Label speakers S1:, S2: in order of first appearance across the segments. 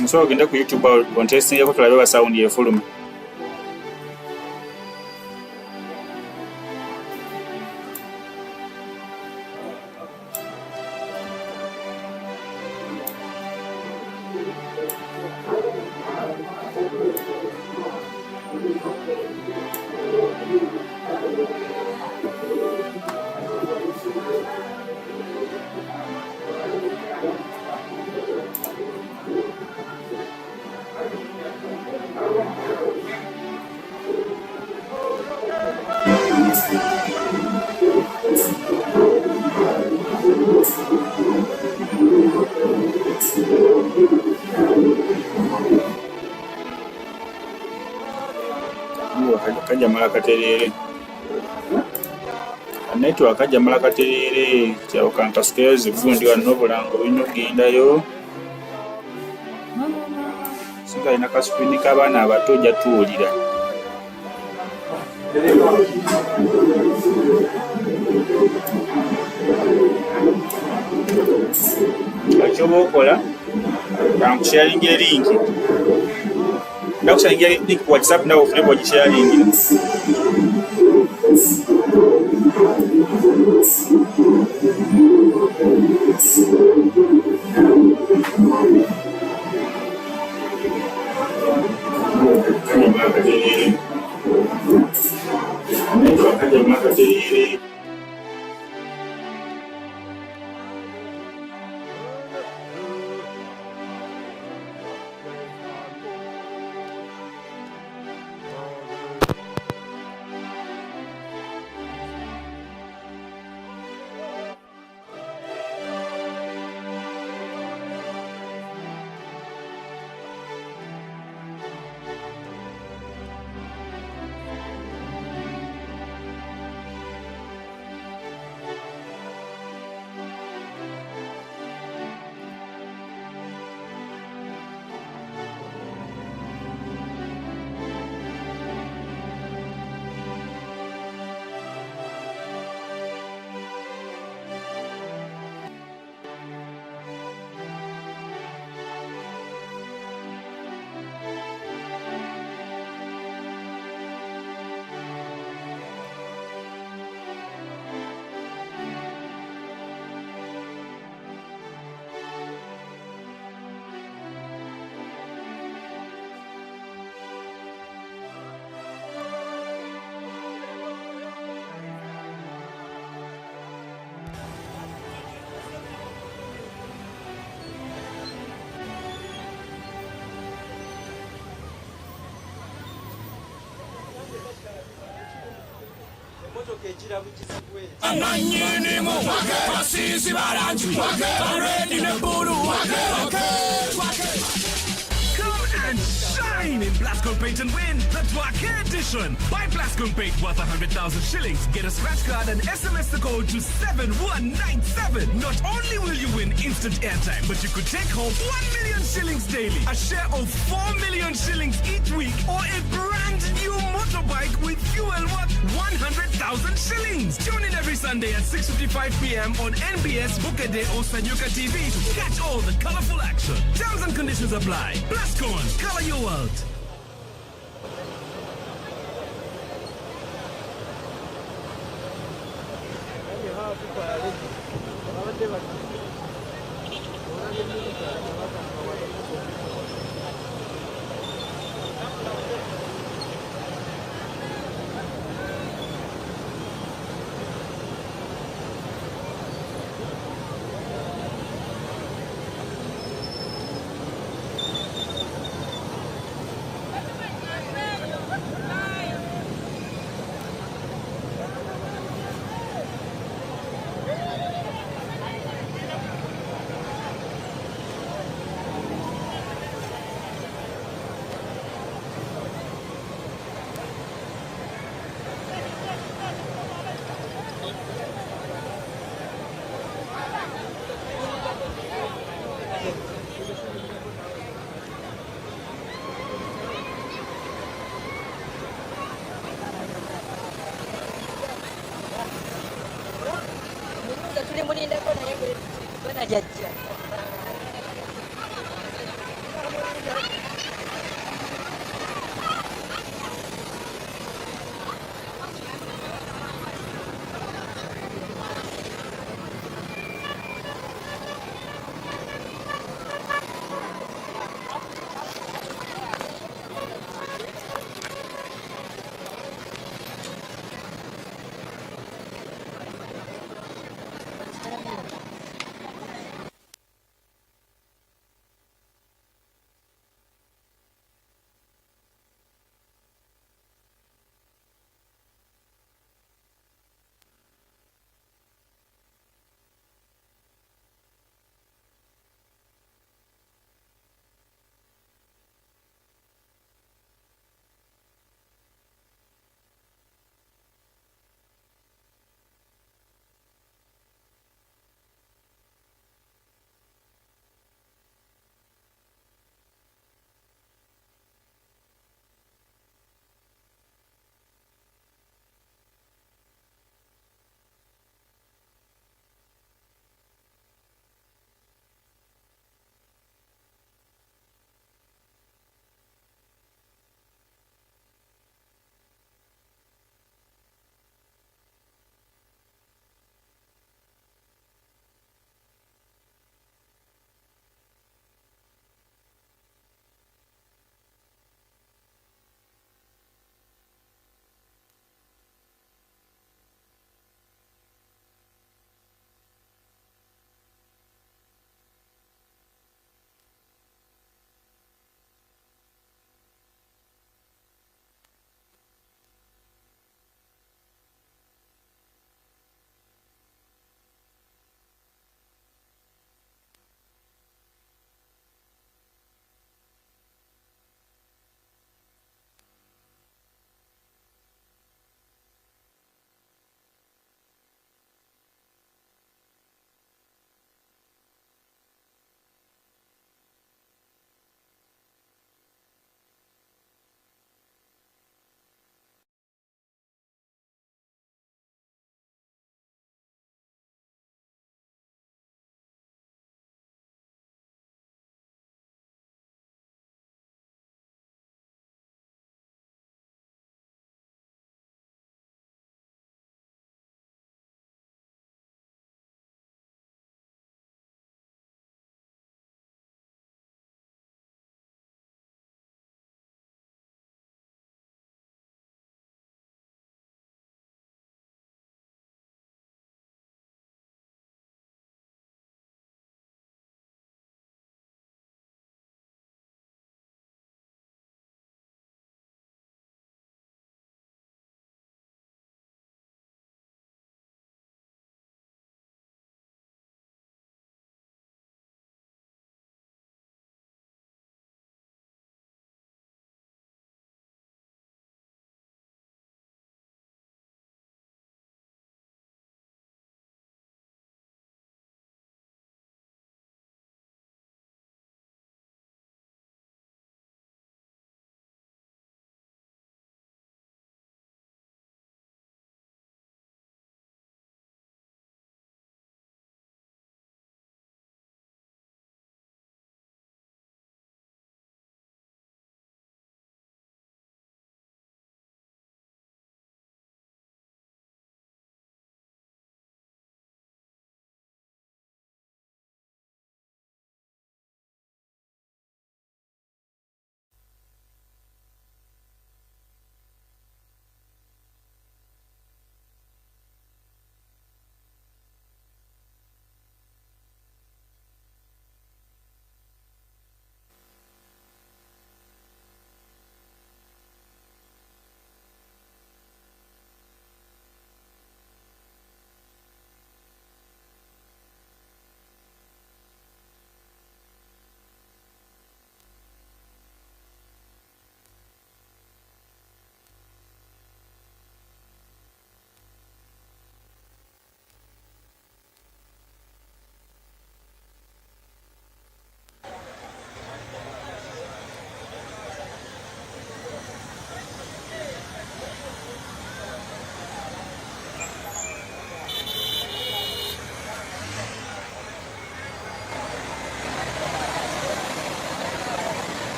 S1: Nsobola ogenda ku YouTube ontestingeko tulabe ba sound efuluma. Kajja mala katerere network kajja mala katerere kyao kankasikeyo zivundi wano bulango bino gendayo singa ina kasupini kabana abato jatuulira akyoba okola kankusharingira linki ndakusharingira link ku WhatsApp nawe ofune bw'ogisharingira
S2: and shine in Blasco Paint and win the Dwake edition. Buy Blasco Paint worth 100,000 shillings. Get a scratch card and SMS the code to 7197. Not only will you win instant airtime, but you could take home 1 million shillings daily, a share of 4 million shillings each week, or a brand new motorbike with fuel worth 100,000 shillings. Tune in every Sunday at 6:55 p.m. on NBS, Bukede or Sanyuka TV to catch all the colorful action. Terms and conditions apply. Blascon, color your world.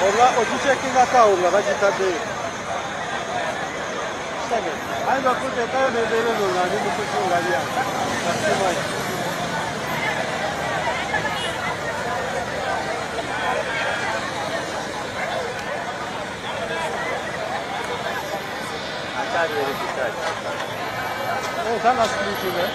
S3: Ola ochichekinga kaunga vachitade. Ai vakuti kayo nevero nongani mukuchunga vya. Nasema. Achari veritari. Oh, sana split ne?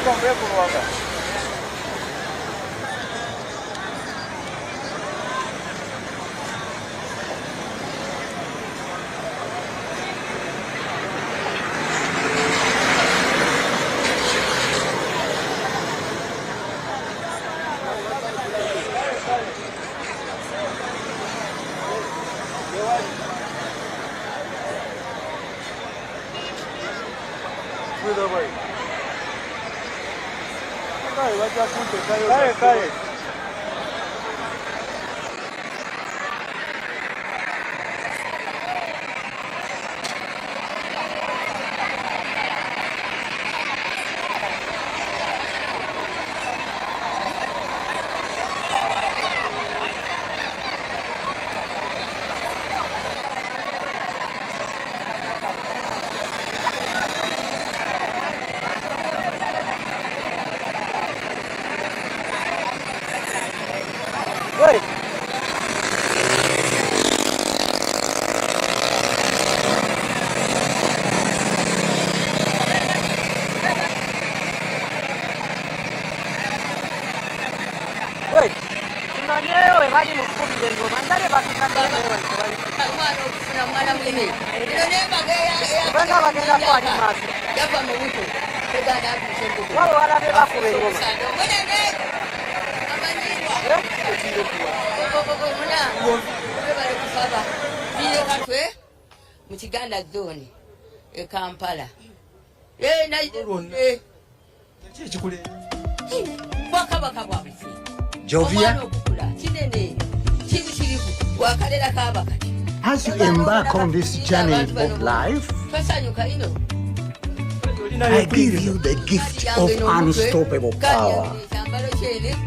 S3: Comprei por logo. Cuida, vai. Cae. Wait. Tunanyewe hadi mkumi dengo mandare baki kandane wewe. Mwana ukifuna mwana mwini. Banga bagenda kwa ni masi. Yapa mwitu. Pega na kushoto. Wao wanabeba kule ngoma. Mukiganda zone e Kampala na baka
S4: Jovia, as you embark on this journey of life, I give you the gift of unstoppable power.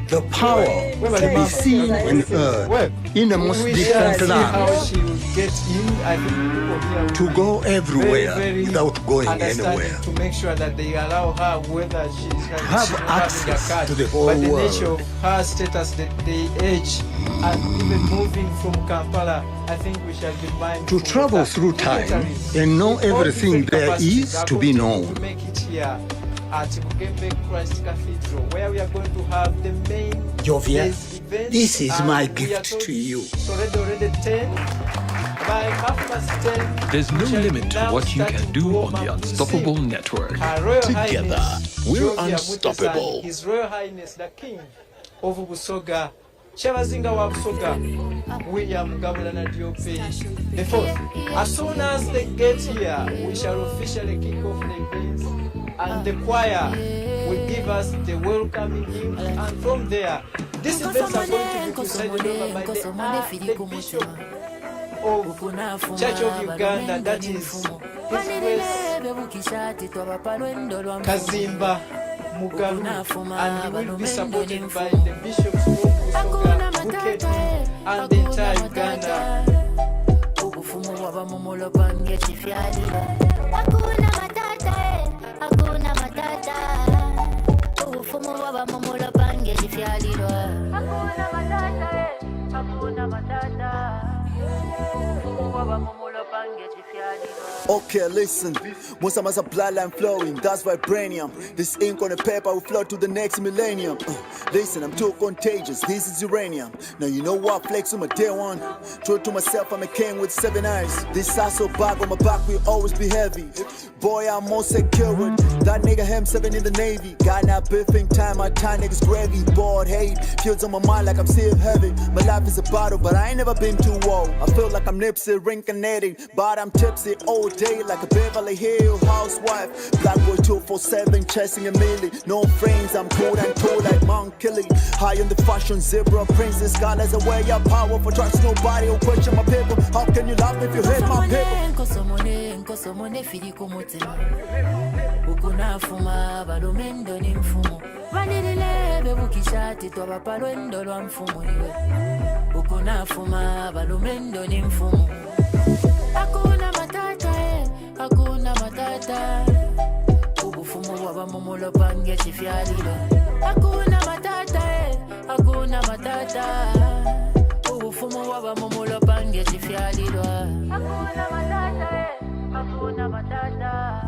S4: The power to be seen and heard in the most distant lands. To go everywhere without going anywhere.
S3: To make sure that they allow her whether she's
S4: have access to the whole
S3: but the
S4: world.
S3: nature of her status, the age, and even moving from Kampala, I think we shall be mindful
S4: To travel through time and know everything there is to be known.
S3: To make it here at Bugembe Christ Cathedral, where we are going to have the main
S4: Jovia,
S3: events,
S4: this is my
S3: and we are
S4: gift
S3: told
S4: to you.
S3: it's already 10. By 10:30,
S5: There's no
S3: we shall
S5: limit to
S3: now
S5: what you
S3: start
S5: can
S3: to
S5: do
S3: warm
S5: on the
S3: up to
S5: Unstoppable
S3: sing.
S5: Network.
S3: Her Royal
S4: Together,
S3: Highness
S4: we're
S3: Jovia
S4: unstoppable.
S3: Mutesani, His Royal Highness the King of Busoga, Kyabazinga wa Busoga, William Gabulana DOP the fourth. As soon as they get here, we shall officially kick off the events, and the choir will give us the welcoming hymn, and from there, these events are going to be presided over by the Bishop of Church of Uganda, that is His Grace Kazimba Mugalu, and he will be supported by the bishops of Busoga, Bukedi, and the entire Uganda.
S6: Hakuna matata, ufumu wa mumulo pange chifyalilwa.
S5: Okay, listen. Most of us are bloodline flowing, that's vibranium. This ink on the paper will flow to the next millennium. Listen, I'm too contagious, this is uranium. Now you know what, flex on my day one. True to myself, I'm a king with 7 eyes. This sasso bag on my back will always be heavy. Boy, I'm more secure with that nigga M7 in the Navy. Got now biffing time, my time niggas gravy. Bored hate, fields on my mind like I'm still heavy. My life is a battle, but I ain't never been too old. I feel like I'm Nipsey reincarnating, but I'm tipsy all day like a Beverly Hills housewife. Black boy 247 chasing a milli. No frames, I'm cold and cold like Mount Killy. High on the fashion zebra, princess God as a way of power. For trust nobody will question my paper. How can you laugh if you hate my paper?
S6: Nkosomone fili kumutima ukunafuma balumendo ni mfumo vanililebe bukishati twabapalwendo lwa mfumo iwe ukunafuma balumendo ni mfumo hakuna matata ubufumo bwabamumulo pange chifyalilo hakuna matata ubufumo bwabamumulo pange chifyalilo hakuna matata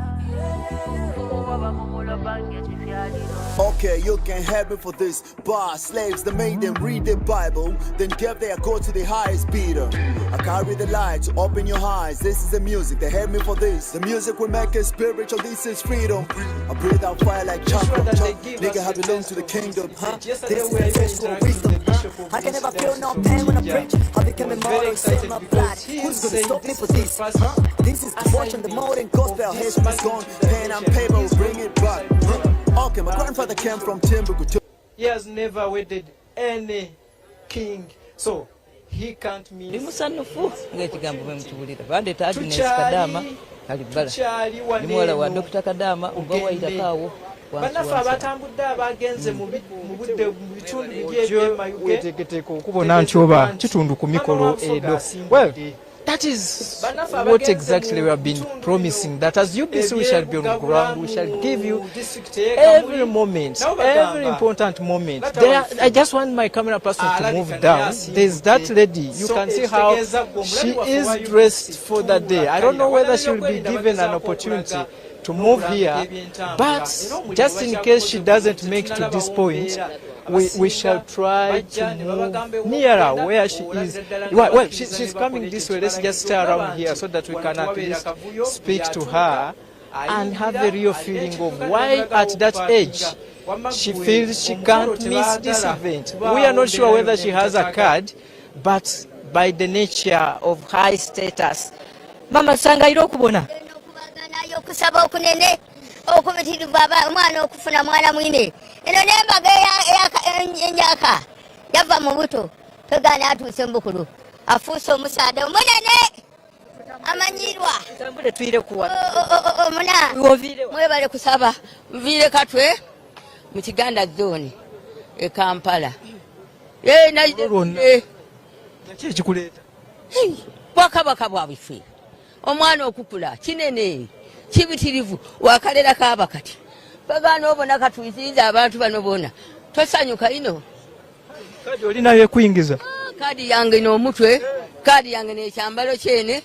S5: Okay, you can have it for this. Bar slaves that made them read the Bible, then gave their go to the highest bidder. I carry the light to open your eyes. This is the music, they have me for this. The music will make it spiritual, this is freedom. I breathe out fire like chocolate. Nigga, I belong to the kingdom, huh? This is the sexual wisdom. I can never feel no pain when I preach. I became immortal, save my blood. Who's gonna stop me for this? This is devotion, the modern gospel. History's gone, pen and paper will bring it back. Okay, my grandfather came from Timbuktu.
S3: He has never wedded any king, so he can't mean.
S7: Limusanufu ng'ekigambo bemutubulira bandeeta Agnes Kadama kalibala limuwala wa Dr. Kadama ubawayirako
S3: banafe abatambudde abagenze mu budde mu bitundu by'ebyema
S8: okubona nti oba kitundu ku mikolo edo. Well, that is what exactly we have been promising, that as UBC we shall be on the ground, we shall give you every moment, every important moment. There, I just want my camera person to move down. There's that lady, you can see how she is dressed for that day. I don't know whether she will be given an opportunity to move here, but just in case she doesn't make to this point, we shall try to move nearer where she is. Well, she's coming this way. Let's just stay around here so that we can at least speak to her and have a real feeling of why at that age she feels she can't miss this event. We are not sure whether she has a card, but by the nature of high status. Mama Sangairo Kubona.
S9: Yokusaba okunene okubitiri baba omwana okufuna mwana mwine eno nembaga enjaka yava mu buto tegana atuse mbukulu afuso omusaada omunene amanyirwa tambule twire kuwa omuna mwebale kusaba vile katwe mu Kiganda zone e Kampala na
S8: kikuleta
S9: bwakabaka bwabifwe omwana okukula kinene kibitirivu wakalera kaaba kati bagana obona katuyinza abantu bano bona tosanyuka ino
S8: kadi olinayo ekuyingiza
S9: kadi yange n'omutwe kadi yange n'ekyambalo kyene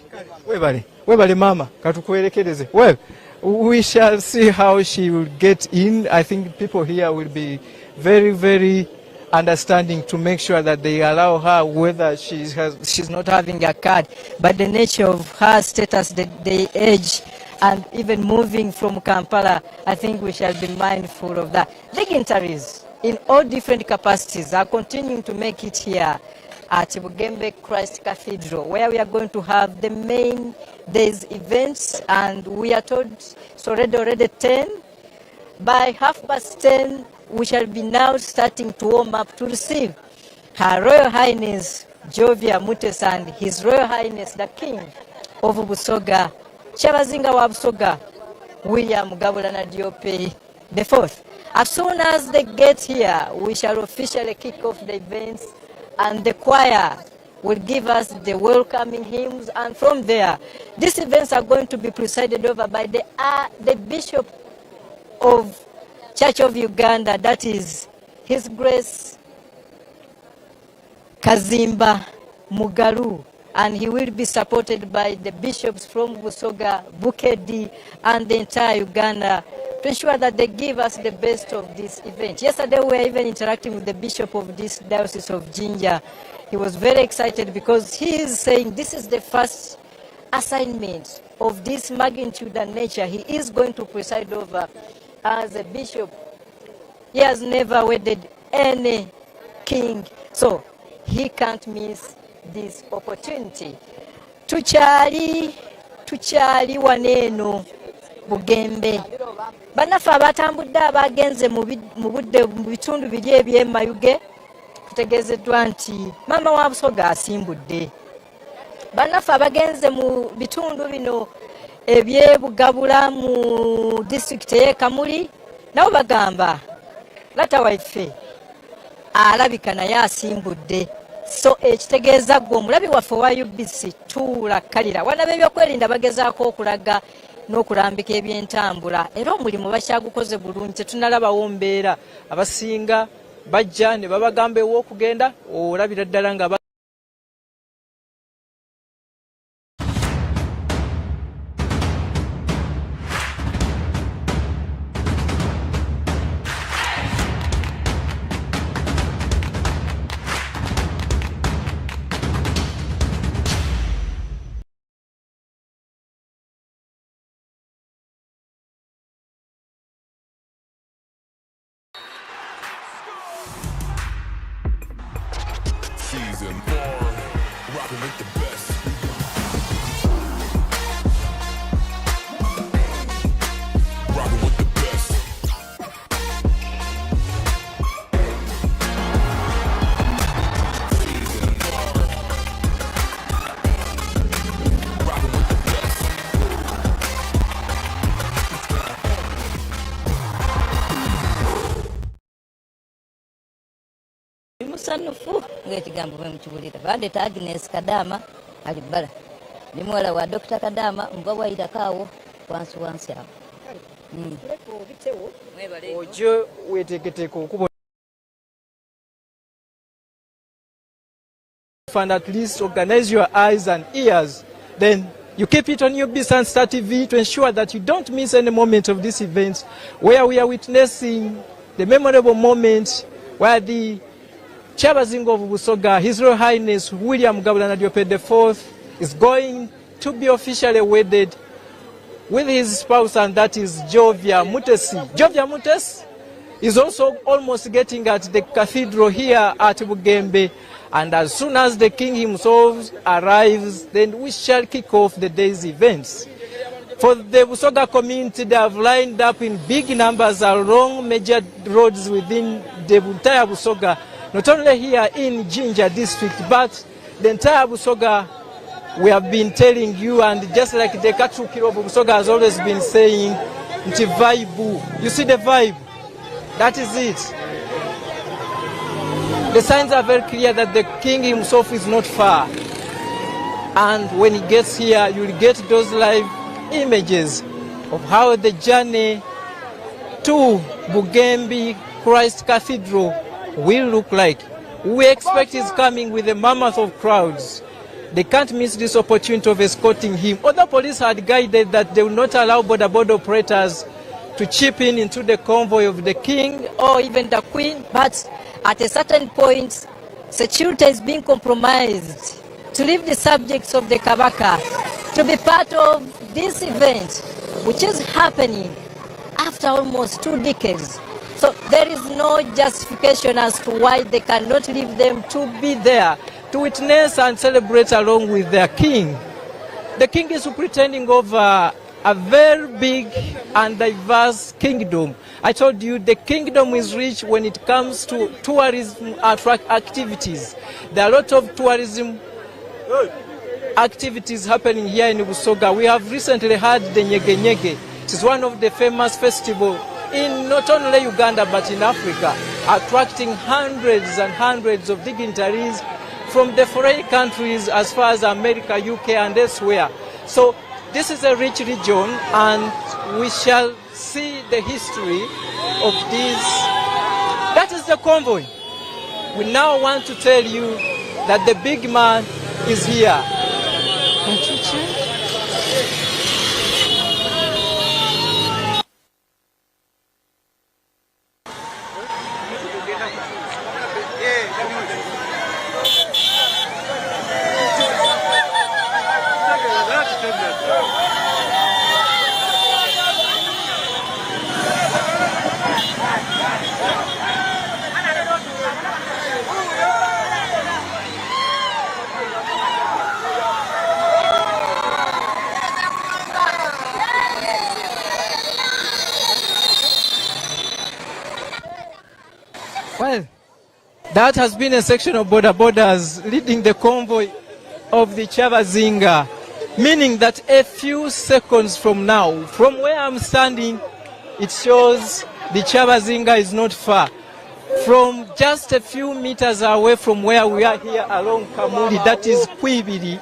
S8: webale mama katukuwerekereze. Well, we shall see how she will get in. I think people here will be very, very understanding to make sure that they allow her, whether she's not having a card, but the nature of her status, the age, and even moving from Kampala, I think we shall be mindful of that. Dignitaries in all different capacities are continuing to make it here at Bugembe Christ Cathedral, where we are going to have the main day's events, and we are told it's already 10. By 10:30, we shall be now starting to warm up to receive Her Royal Highness Jovia Mutesa and His Royal Highness the King of Busoga, Kyabazinga wa Busoga, William Gabulana Diop the Fourth. As soon as they get here, we shall officially kick off the events, and the choir will give us the welcoming hymns, and from there, these events are going to be presided over by the Bishop of Church of Uganda, that is His Grace Kazimba Mugalu,
S10: and he will be supported by the bishops from Busoga, Bukedi, and the entire Uganda to ensure that they give us the best of this event. Yesterday we were even interacting with the bishop of this diocese of Jinja. He was very excited because he is saying this is the first assignment of this magnitude and nature he is going to preside over as a bishop. He has never wedded any king, so he can't miss this opportunity. Tuchali waneno Bugembe. Bannaffe abatambudde abagenze mu bitundu biri eby'Emayuge tutegeezeddwa nti maama wa Busoga asimbudde. Bannaffe abagenze mu bitundu bino eby'Ebugabula mu disitulikiti y'e Kamuli nabo bagamba lata waffe alabika naye asimbudde. So ekitegeeza gwe omulabi waffe wa UBC tuula kkalira wana b'ebyokwerinda bagezaako okulaga n'okulambika ebyentambula era omulimu bakyagukoze bulungi tetunalabawo mbeera abasinga bajja ne babagamba ew'okugenda olabira ddala nga
S2: Season 4, rocking with the best. Rocking with the best. Season 4, rocking with the best.
S10: musanufu ng'ekigambo bwe mukiwulira bandeeta Agnes Kadama ali bbala ndi muwala wa Dr. Kadama mbwa bwayitako awo wansi awo
S8: ojo weteeketeeka okuba and at least organize your eyes and ears, then you keep it on UBC and Star TV to ensure that you don't miss any moment of this event where we are witnessing the memorable moment where the Kyabazinga of Busoga, His Royal Highness William Gabulana Diop IV is going to be officially wedded with his spouse, and that is Jovia Mutesi. Jovia Mutesi is also almost getting at the cathedral here at Bugembe, and as soon as the king himself arrives, then we shall kick off the day's events. For the Busoga community, they have lined up in big numbers along major roads within the entire Busoga, not only here in Jinja district, but the entire Busoga. We have been telling you, and just like the Katukiro of Busoga has always been saying, nti vibe. You see the vibe? That is it. The signs are very clear that the king himself is not far. And when he gets here, you'll get those live images of how the journey to Bugembe Christ Cathedral will look like. We expect he's coming with a mammoth of crowds. They can't miss this opportunity of escorting him. Other police had guided that they will not allow border operators to chip in into the convoy of the king
S10: or even the queen, but at a certain point, security is being compromised to leave the subjects of the Kabaka to be part of this event, which is happening after almost 2 decades. So there is no justification as to why they cannot leave them to be there
S8: to witness and celebrate along with their king. The king is pretending over a very big and diverse kingdom. I told you the kingdom is rich when it comes to tourism activities. There are a lot of tourism activities happening here in Busoga. We have recently had the Nyege Nyege. It is one of the famous festivals in not only Uganda but in Africa, attracting hundreds and hundreds of dignitaries from the foreign countries as far as America, UK and elsewhere. So this is a rich region, and we shall see the history of this. That is the convoy. We now want to tell you that the big man is here. Well, that has been a section of border borders leading the convoy of the Kyabazinga, meaning that a few seconds from now, from where I'm standing, it shows the Kyabazinga is not far. From just a few meters away from where we are here along Kamuli, that is Kwibiri,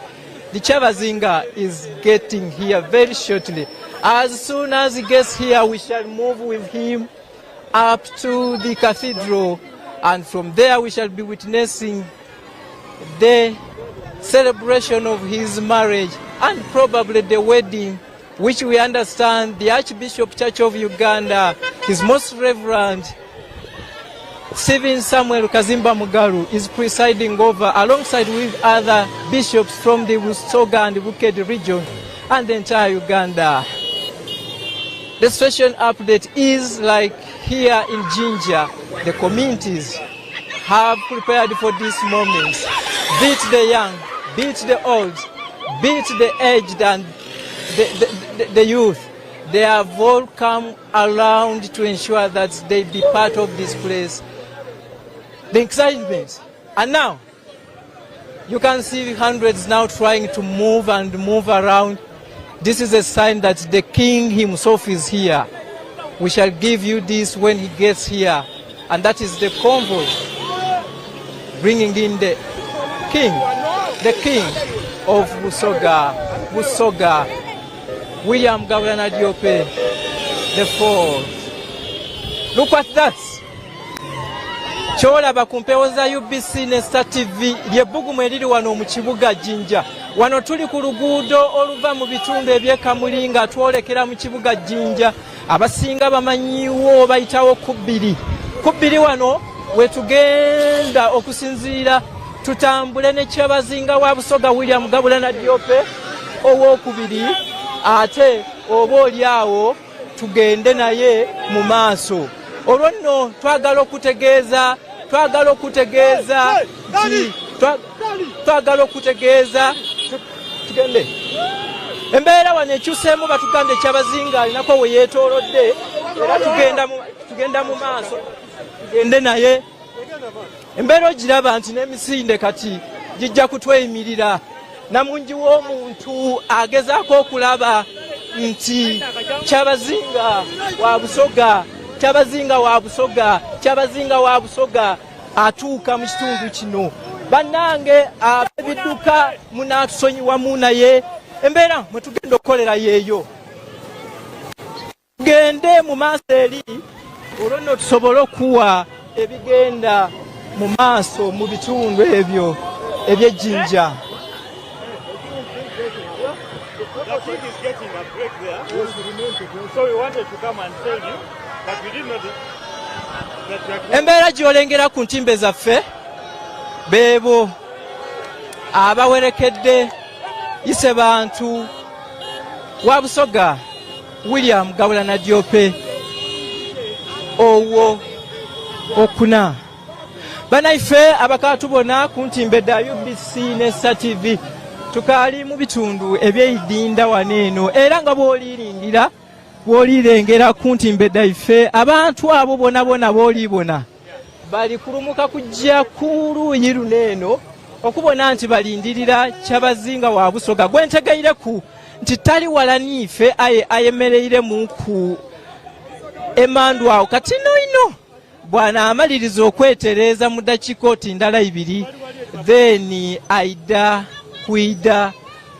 S8: the Kyabazinga is getting here very shortly. As soon as he gets here, we shall move with him up to the cathedral, and from there we shall be witnessing the celebration of his marriage and probably the wedding, which we understand the Archbishop Church of Uganda, His Most Reverend Stephen Samuel Kazimba Mugaru, is presiding over, alongside with other bishops from the Busoga and Buked region and the entire Uganda. The session update is like here in Jinja, the communities have prepared for this moment. Beat the young, beat the old, beat the aged and the youth. They have all come around to ensure that they be part of this place. The excitement. And now, you can see hundreds now trying to move and move around. This is a sign that the king himself is here. We shall give you this when he gets here. And that is the convoy bringing in the king of Busoga, William Governor Diope the fourth. Look at that. Kyolaba ku mpewo za UBC ne Star TV lyebbugumu eriri wano mu kibuga Jinja. Wano tuli ku luguudo oluva mu bitundu eby'Kamuli nga twolekera mu kibuga Jinja. Abasinga bamanyiwo bayitawo Kubbiri wano wetugenda okusinziira tutambule ne Kyabazinga wa Busoga William Gabulana Diope owookubiri, ate oba olyawo tugende naye mu maaso. Olwo nno twagala okutegeeza tugende. Embeera wano ekyuseemu batugande Kyabazinga alinako we yeetoolodde, era tugenda mu maaso tugende naye. Embeera ogiraba nti n'emisinde kati gijja kutweyimirira. Namungi w'omuntu agezaako okulaba nti Kyabazinga wa Busoga atuuka mu kitundu kino. Bannange ab'ebidduka munaatusonyiwamu naye embeera mwe tugenda okukolera yeeyo. Tugende mu maaso eri olwo nno tusobole okuwa ebigenda mu maaso mu bitundu ebyo eby'Ejjinja. Embeera gy'olengera ku ntimbe zaffe beebo abawerekedde ise bantu wa Busoga William Gabulana Diope owo okuna. Banaife abakatubona ku ntimbe da UBC ne Star TV tukaali mu bitundu eby'Idinda waneeno, era nga bw'olirengera ku ntimbe daife abantu abo bonabona b'olibona bali kulumuka kujja ku luuyi luneeno okubona nti balindirira Kyabazinga wa Busoga gwentegeireku nti tali walaniife ayemereiremu ku emandu awo kati ino bwana amaliriza okwetereeza mu dakiika oti ndala ibiri then aida kwida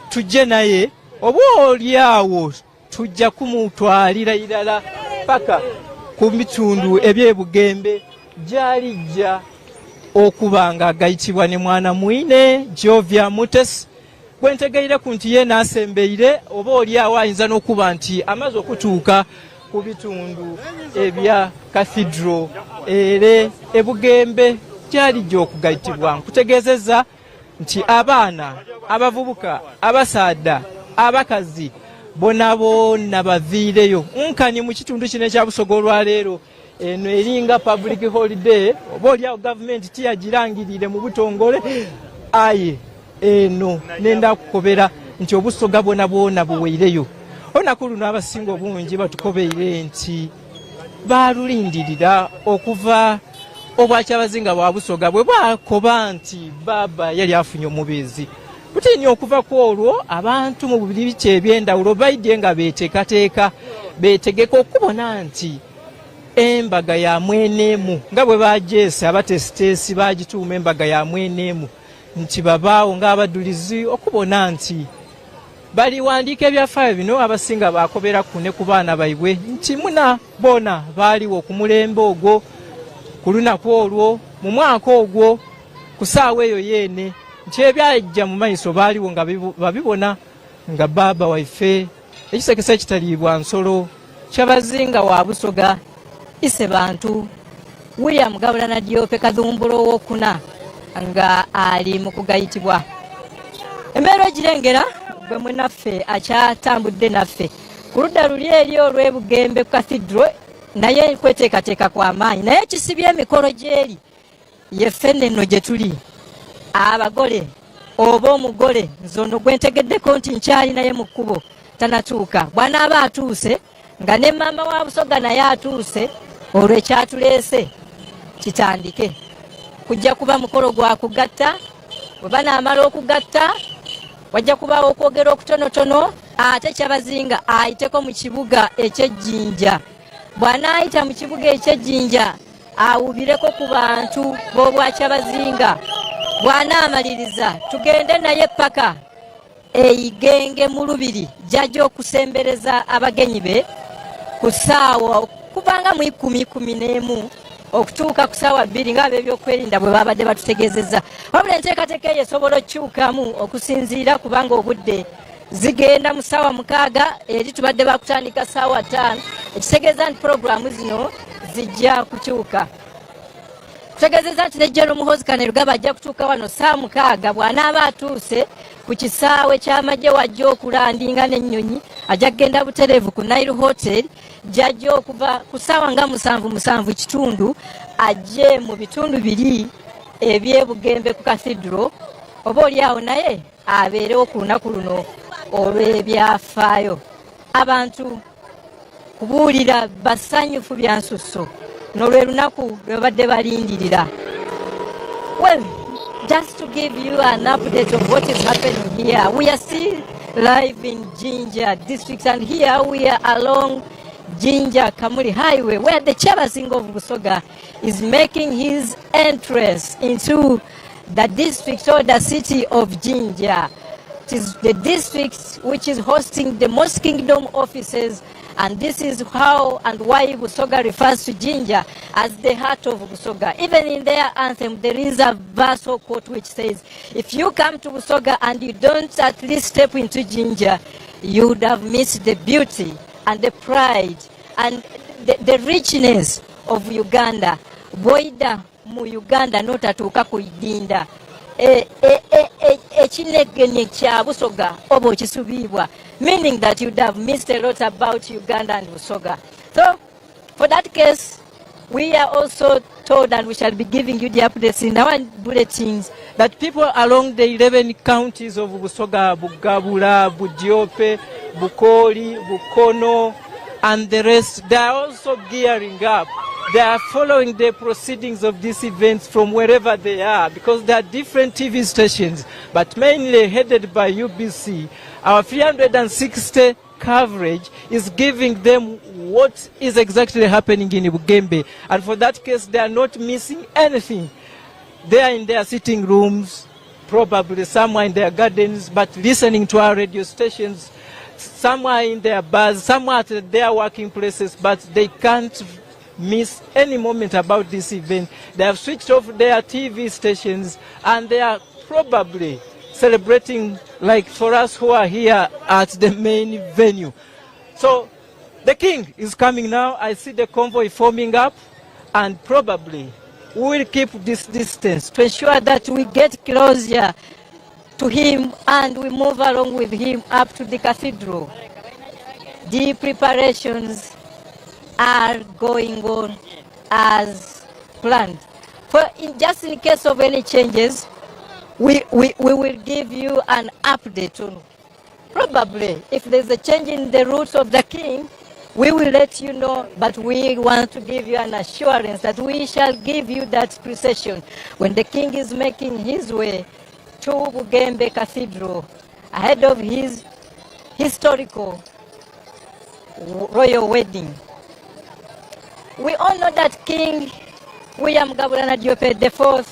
S8: tujje naye oba olyawo tujja kumutwalira irala paka ku bitundu eby'Ebugembe gy'alijja okuba nga agayitibwa ne mwana mwine Jovia Mutesi gwentegeire ku nti ye n'asembeire oba oli awo ayinza n'okuba nti amaze okutuuka ku bitundu ebya cathedral ere ebugembe gy'alijja okugayitibwa. Nkutegeezezza nti abaana, abavubuka, abasaadda, abakazi bonna bonna baviireyo nkani mu kitundu kino ekya Busoga olwaleero. Eno eringa public holiday oba oliawo gavumenti tiyagirangirire mu butongole. Aye eno nenda kukobera nti Obusoga bwona bwona buweireyo. Olunaku luno abasinga obungi batukobeire nti baalulindirira okuva obwa Kyabazinga bwa Busoga bwe bwakoba nti baba yali afunye omubeezi. Butiini okuva ku olwo abantu mu bibici eby'endawulo baidye nga beetegeka okubona nti embaga ya mweneemu nga bwe bajeesa abatesiteesi bagituuma embaga ya mweneemu nti babaawo ng'abadulizi okubona nti baliwandiika ebyafaayo bino abasinga bakobera ku ne ku baana baibwe nti muna boona baaliwo ku mulembe ogwo ku lunaku olwo mu mwaka ogwo ku ssaawa eyo yeene nti ebyajja mu maiso baaliwo nga babibona nga baaba waife ekisekesa ekitaliibwa nsolo Kyabazinga wa Busoga ise bantu William Gabulana Diope Kadumbulo wokuna nga ali mu kugayitibwa. Embeera girengera bwe munaffe akyatambudde naffe ku ludda luli eri olw'Ebugembe Cathedral naye kweteekateeka kw'amaanyi naye kisibye emikolo gy'eri yeffe nno gye tuli abagole oba omugole nzono gwentegeddeko nti nkyali naye mu kkubo tanatuuka bw'anaaba atuuse nga ne maama wa Busoga naye atuuse olwo ekyatuleese kitandike. Kujja kuba mukolo gwa kugatta, bwe banaamala okugatta wajja kubaawo okwogera okutonotono ate Kyabazinga ayiteko mu kibuga eky'Ejjinja. Bw'anaayita mu kibuga eky'Ejjinja awubireko ku bantu b'obwa Kyabazinga. Bw'anaamaliriza tugende naye paka eyigenge mu Lubiri gy'ajja okusembereza abagenyi be ku ssaawa kubanga mu 11 okutuuka ku ssaawa 2 ng'ab'ebyokwerinda bwe babadde batutegeezezza. Wabula enteekateeka eyo esobola okukyukamu okusinziira kubanga obudde zigenda mu ssaawa 6 eri tubadde bakutandika ssaawa 5 ekitegeeza nti puroguramu zino zijja kukyuka. Kutegeezeza nti ne General Muhoozi Kainerugaba ajja kutuuka wano ssaawa 6 bw'anaaba atuuse ku kisaawe ky'amagye wajja okulandinga n'ennyonyi ajja kugenda butereevu ku Nile Hotel gy'ajja okuva ku ssaawa nga 7 kitundu ajje mu bitundu biri eby'Ebugembe ku Cathedral oba oliawo naye abeerewo ku lunaku luno olw'ebyafaayo. Abantu kubuulira basanyufu bya nsusso n'olwe lunaku lwe babadde balindirira. Well, just to give you an update of what is happening here, we are still live in Jinja district and here we are along Jinja Kamuli Highway where the Kyabazinga of Busoga is making his entrance into the district or the city of Jinja. It is the district which is hosting the most kingdom offices, and this is how and why Busoga refers to Jinja as the heart of Busoga. Even in their anthem, there is a verse or quote which says, if you come to Busoga and you don't at least step into Jinja, you would have missed the beauty and the pride and the richness of Uganda. Boida mu Uganda notatuuka kuidinda. Ekinegene kya Busoga oba okisubiibwa, meaning that you'd have missed a lot about Uganda and Busoga. So, for that case, we are also told, and we shall be giving you the updates in our bulletins, that people along the 11 counties of Busoga, Bugabula, Budiope, Bukoli, Bukono, and the rest, they are also gearing up. They are following the proceedings of these events from wherever they are, because there are different TV stations, but mainly headed by UBC. Our 360 coverage is giving them what is exactly happening in Bugembe, and for that case, they are not missing anything. They are in their sitting rooms, probably somewhere in their gardens, but listening to our radio stations, somewhere in their bars, somewhere at their working places, but they can't miss any moment about this event. They have switched off their TV stations and they are probably celebrating like for us who are here at the main venue. So the king is coming now. I see the convoy forming up, and probably we will keep this distance to ensure that we get closer to him and we move along with him up to the cathedral. The preparations are going on as planned. Just in case of any changes, we will give you an update on. Probably, if there's a change in the route of the king, we will let you know, but we want to give you an assurance that we shall give you that procession when the king is making his way to Bugembe Cathedral ahead of his historical royal wedding. We all know that King William Gabulana Diop IV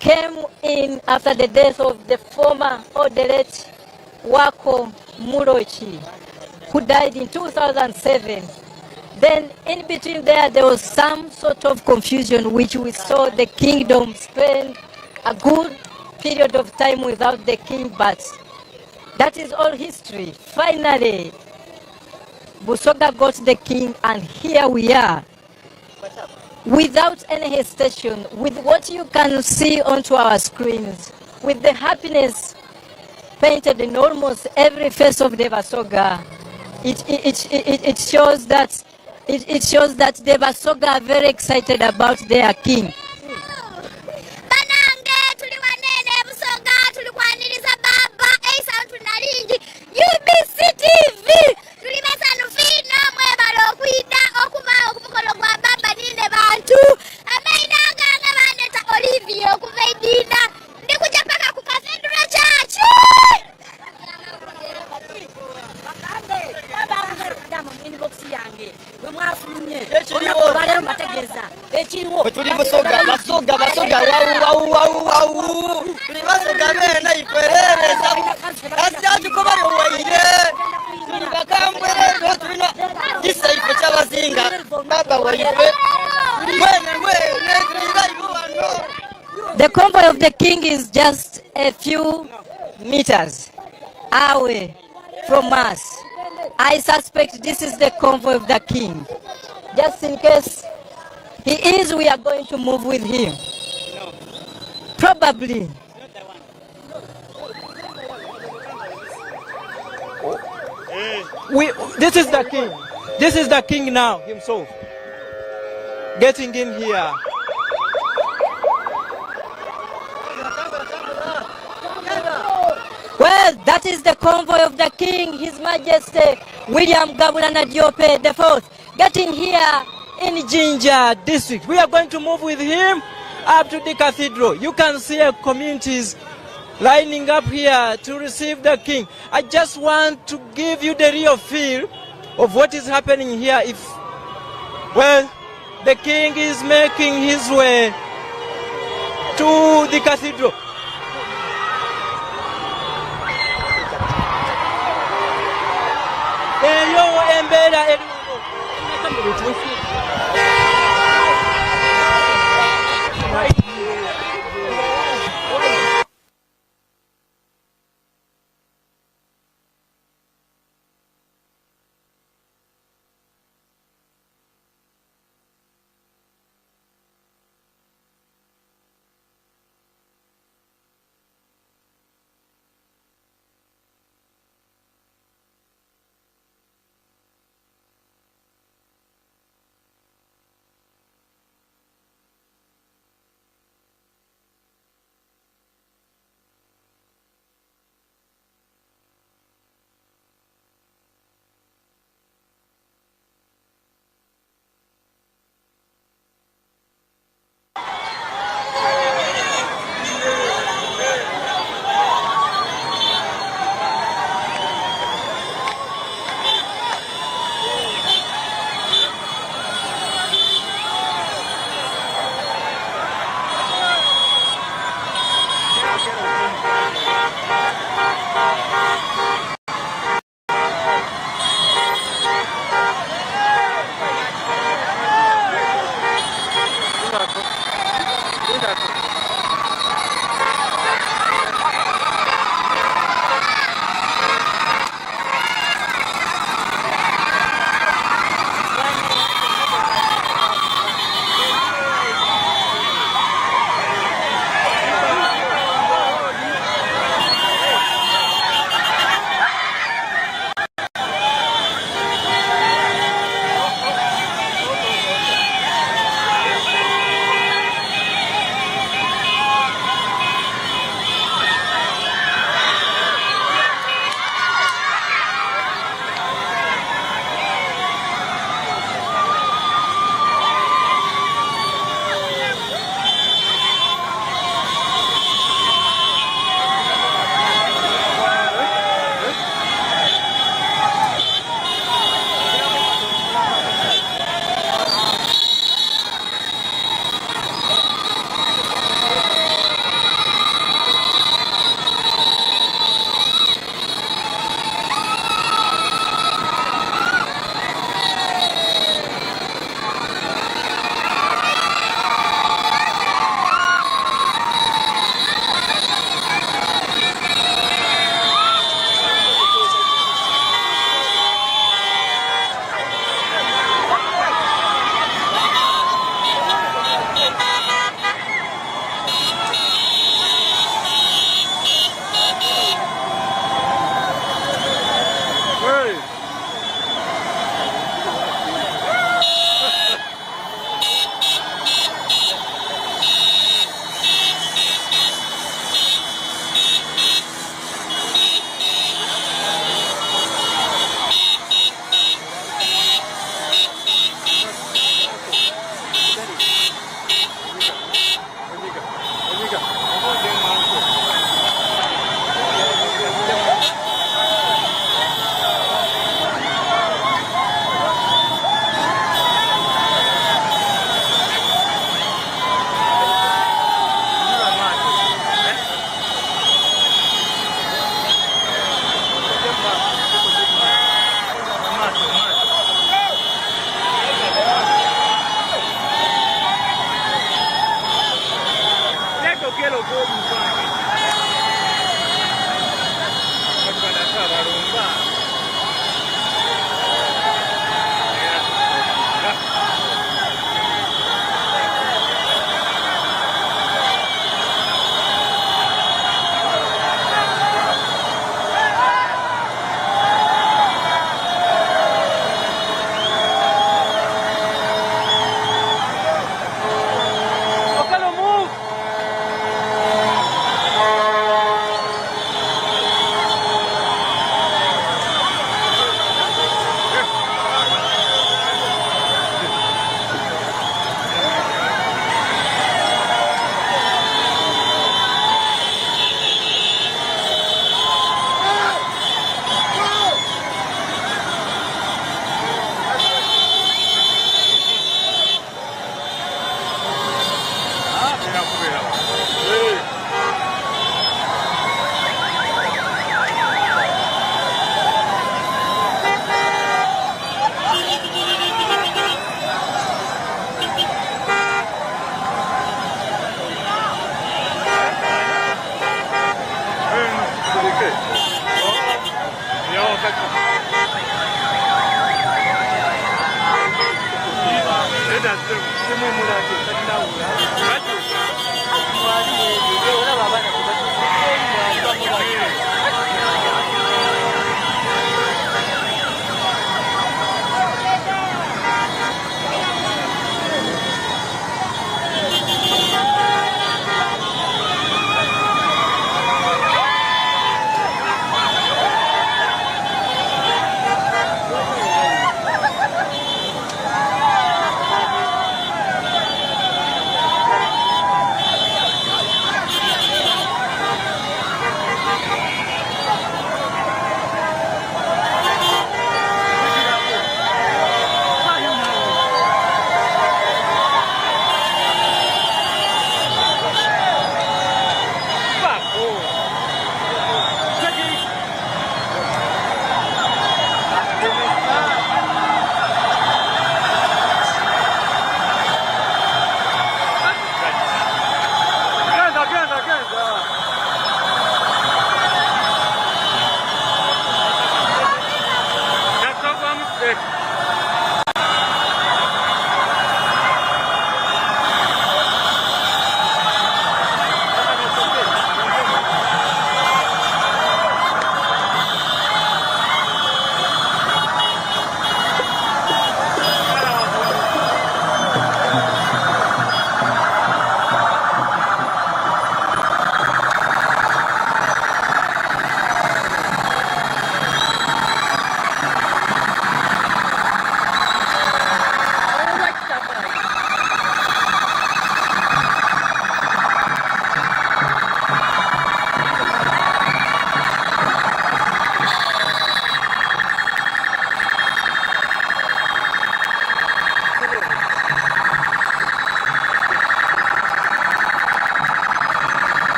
S8: came in after the death of the former or the late Wako Murochi, who died in 2007. Then in between there was some sort of confusion, which we saw the kingdom spend a good period of time without the king, but that is all history. Finally, Busoga got the king, and here we are. Without any hesitation, with what you can see onto our screens, with the happiness painted in almost every face of the Busoga, it shows that the Busoga are very excited about their king.
S11: UBC TV tulimesanu fino mwebalo kwida okuma okumukono gwa baba nine bantu amainanga nga baneta Olivia okuvaidina ndikuja paka ku Cathedral Church.
S10: The convoy of the king is just a few meters away from us. I suspect this is the convoy of the king. Just in case he is, we are going to move with him. Probably.
S8: This is the king. This is the king now himself. Getting in here.
S10: Well, that is the convoy of the king, His Majesty William Gabulana Diop IV, getting here in Jinja
S8: district. We are going to move with him up to the cathedral. You can see communities lining up here to receive the king. I just want to give you the real feel of what is happening here. Well, the king is making his way to the cathedral.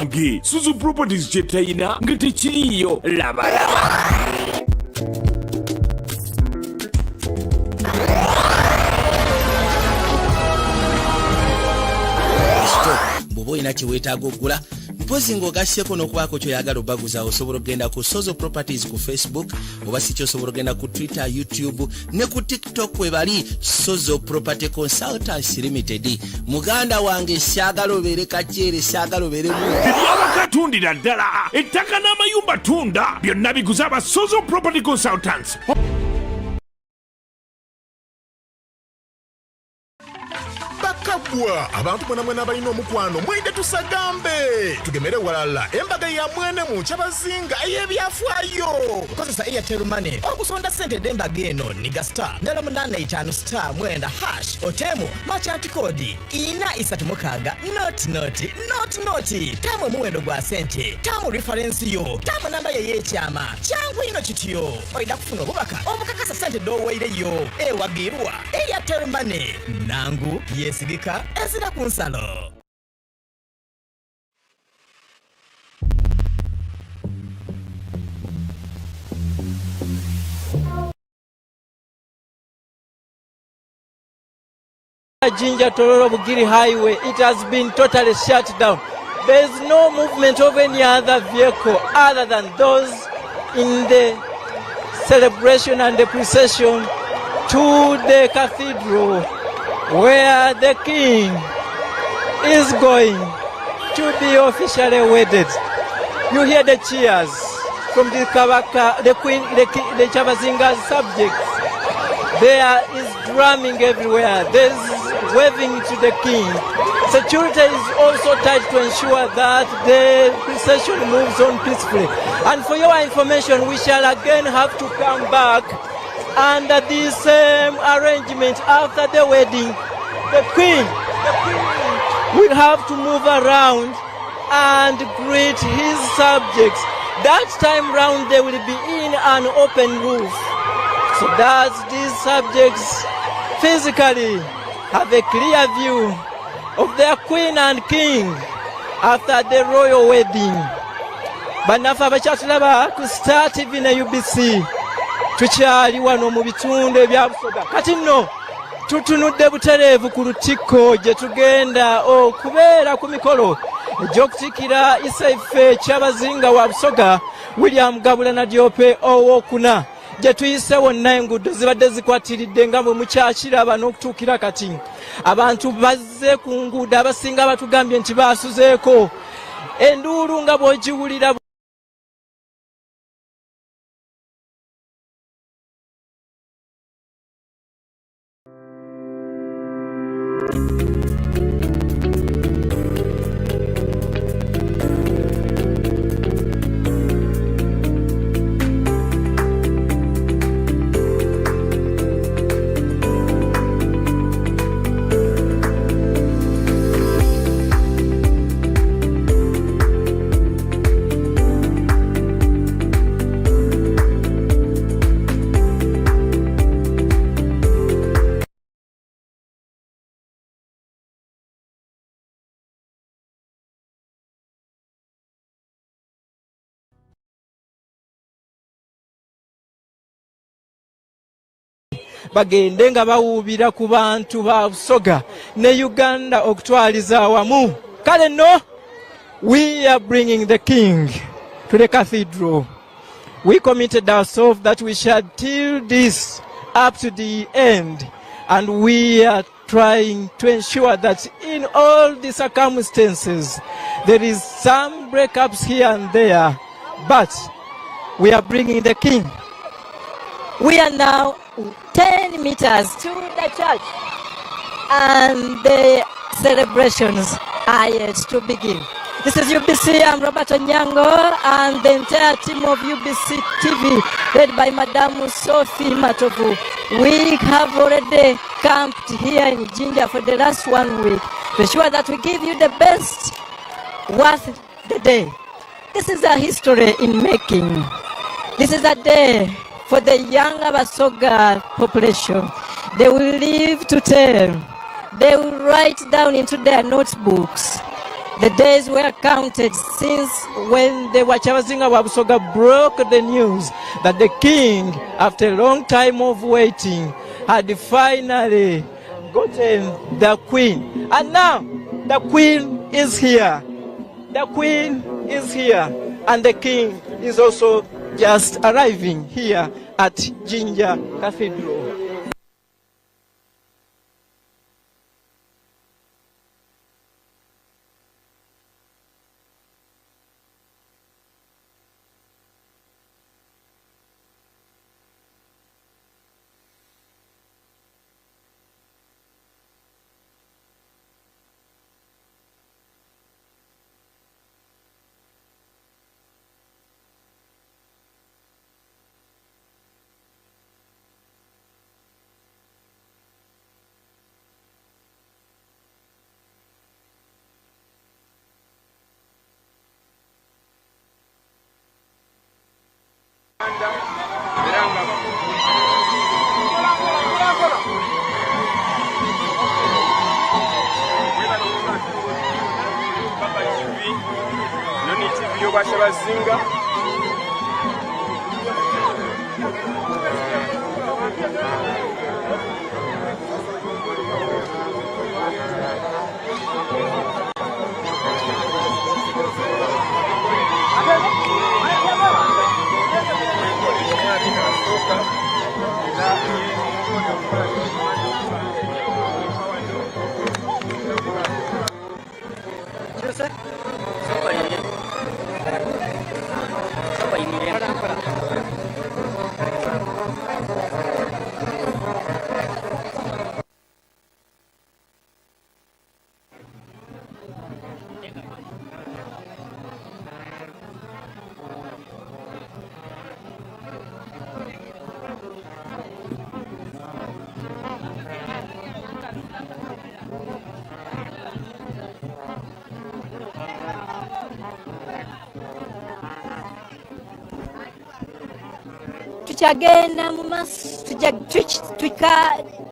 S2: nange Suzu Properties kyetayina nga tekiriyo labalaba.
S12: Bw'oba olina kyeweetaaga okugula mpozi ng'ogasseko n'okubaako kyoyagala obaguza osobola okgenda ku Suzu Properties ku Facebook oba si kyosobola okgenda ku Twitter, YouTube ne ku TikTok we bali Suzu Property Consultants Limited. Muganda wange saagala obeere kakyere saagala obeere
S2: ebyabakatundira ddala ettaka n'amayumba tunda byonna biguza aba Suzu Property Consultants.
S13: Bwa abantu bonna mwena balina omukwano mwende tusagambe tugemere walala embaga ya mwene mu Kyabazinga ey'ebyafaayo kozesa Airtel Money okusonda sente d'embaga eno niga star 855 star mwenda hash otemu machati kodi ina isatu mukaga not tamu muwendo gwa sente tamu reference yo tamu namba y'ekyama kyangu ino kityo oida kufuna obukakasa sente d'oweireyo ewagirwa Airtel Money nangu yesigika ezira ku nsalo.
S8: Jinja Tororo Bugiri Highway, it has been totally shut down. There is no movement of any other vehicle other than those in the celebration and the procession to the cathedral where the king is going to be officially wedded. You hear the cheers from the Kabaka, the queen, the Kyabazinga subjects. There is drumming everywhere. There is waving to the king. Security is also tight to ensure that the procession moves on peacefully. And for your information, we shall again have to come back under the same arrangement after the wedding. The queen will have to move around and greet his subjects. That time round they will be in an open roof, so that these subjects physically have a clear view of their queen and king after the royal wedding. Banafa abachatulaba ku Star TV na UBC tukyali wano mu bitundu ebya Busoga. Kati nno tutunudde butereevu ku lutikko gye tugenda okubeera ku mikolo egy'okutikira Isaife Kyabazinga wa Busoga William Gabulana Diope owokuna gye tuyise wonna enguudo zibadde zikwatiridde nga bwe mukyakiraba n'okutuukira kati abantu bazze ku nguudo abasinga batugambye nti baasuzeeko enduulu nga bw'ogiwulira. Bagende nga bawuubira ku bantu ba Busoga ne Uganda okutwaliza awamu. Kale no, we are bringing the king to the cathedral. We committed ourselves that we shall till this up to the end, and we are trying to ensure that in all the circumstances there is some breakups here and there, but we are bringing the king.
S10: We are now 10 meters to the church, and the celebrations are yet to begin. This is UBC, I'm Robert Onyango, and the entire team of UBC TV, led by Madame Sophie Matovu. We have already camped here in Jinja for the last 1 week to ensure that we give you the best worth the day. This is a history in making. This is a day for the young Busoga population. They will live to tell. They will write down into their notebooks the days were counted since when the Kyabazinga wa Busoga broke the news that the king, after a long time of waiting, had finally gotten the queen. And now the queen is here. The queen is here, and the king is also just arriving here at Jinja Cathedral.
S1: omujjo gwa Kyabazinga.
S10: tukyagenda mu maaso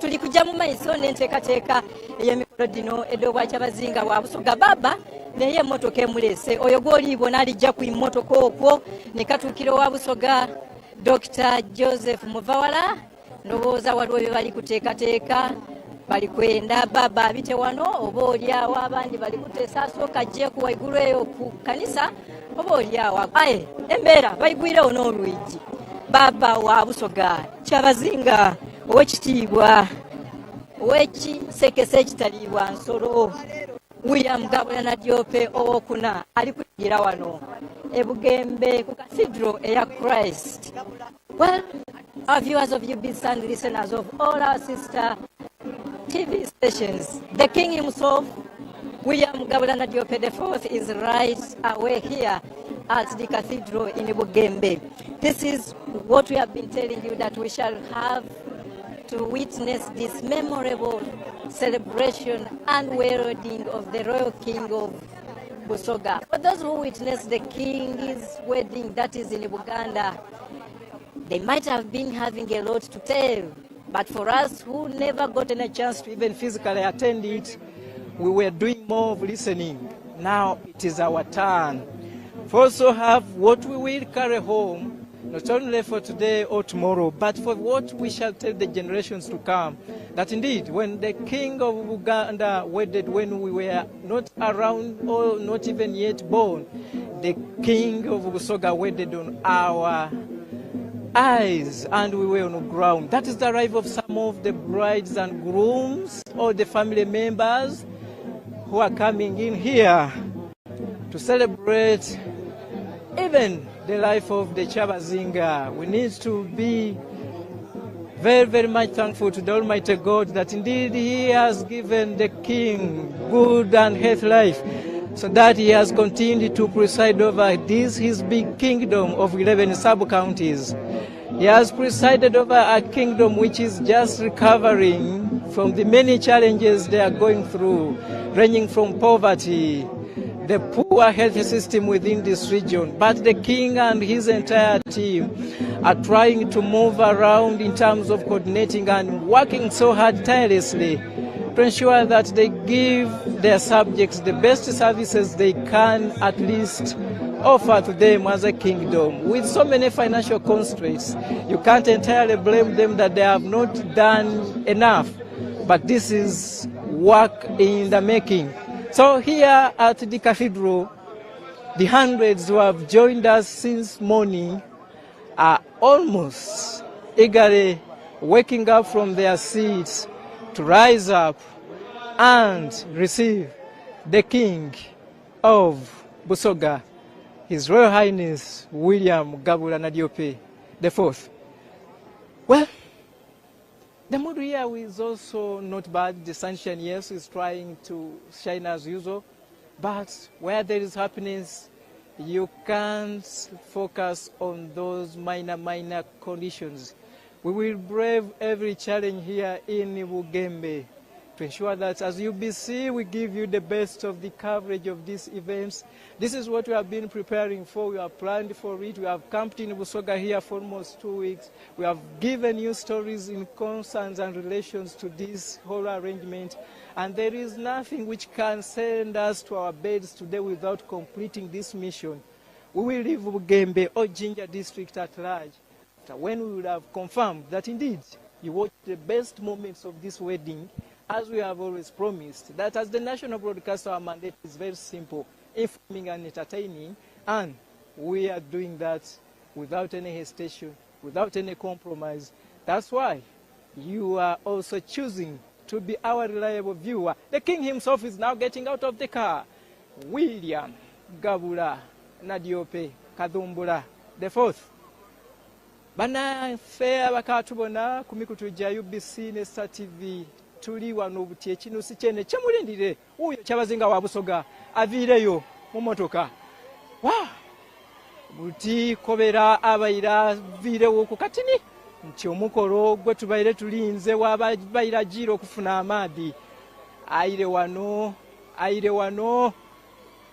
S10: tuli kujja mu maiso n'enteekateeka ey'emikolo gino ed'obwa Kyabazinga bwa Busoga baba naye emmotoka emuleese oyo gw'oliibona alijja ku immotoka okwo ne katuukira owa Busoga Dr. Joseph Muvawala ndowooza waliwo bye bali kuteekateeka bali kwenda baba abite wano oba oliawo abandi bali kuteesa asooka ajje ku waigulu eyo ku kanisa oba oliawo aye embeera bayigwirewo n'olwigi baba wa Busoga Kyabazinga ow'ekitiibwa ow'ekisekese ekitaliibwa nsolo William Gabulana Diope owokuna ali kuyigira wano ebugembe ku cathedral eya Christ. Well, our viewers of UBC and listeners of all our sister TV stations, the king himself, William Gabulana Diope IV, is right away here at the cathedral in Bugembe. This is what we have been telling you, that we shall have to witness this memorable celebration and wedding of the royal king of Busoga. For those who witnessed the king's wedding that is in Buganda, they might have been having a lot to tell, but for us who never gotten a chance to even physically attend it, we were doing more of listening. Now it is our turn. We also have what we will carry home, not only for today or tomorrow, but for what we shall tell the generations to come. That indeed, when the king of Uganda wedded, when we were not around or not even yet born, the king of Busoga wedded on our eyes and we were on the ground. That is the arrival of some of the brides and grooms or the family members who are coming in here to celebrate even the life of the Kyabazinga. We need to be very, very much thankful to the Almighty God that indeed He has given the King good and healthy life, so that He has continued to preside over this His big kingdom of 11 sub-counties. He has presided over a kingdom which is just recovering from the many challenges they are going through, ranging from poverty, the poor health system within this region. But the king and his entire team are trying to move around in terms of coordinating and working so hard tirelessly to ensure that they give their subjects the best services they can at least offer to them as a kingdom. With so many financial constraints, you can't entirely blame them that they have not done enough. But this is work in the making. So here at the cathedral, the hundreds who have joined us since morning are almost eagerly waking up from their seats to rise up and receive the King of Busoga, His Royal Highness William Gabulana Diope IV. Well, the mood here is also not bad. The sunshine, yes, is trying to shine as usual. But where there is happiness, you can't focus on those minor conditions. We will brave every challenge here in Bugembe to ensure that as UBC, we give you the best of the coverage of these events. This is what we have been preparing for. We have planned for it. We have camped in Busoga here for almost 2 weeks. We have given you stories in concerns and relations to this whole arrangement. And there is nothing which can send us to our beds today without completing this mission.
S8: we will leave Bugembe or Jinja district at large when we will have confirmed that indeed you watch the best moments of this wedding, as we have always promised, that as the national broadcaster, our mandate is very simple, informing and entertaining, and we are doing that without any hesitation, without any compromise. That's why you are also choosing to be our reliable viewer. The king himself is now getting out of the car. William Gabula Nadiope Kadumbula the fourth. Banaffe abakatubona ku mikutu gya UBC ne Star TV tuli wano buti ekinusi kyene kyemulindire uyo Kyabazinga wa Busoga aviireyo mu motoka. Buti kobera abayira viirewo ku katini nti omukolo gwe tubaire tulinze wabayira jiro okufuna amaadi ayire wano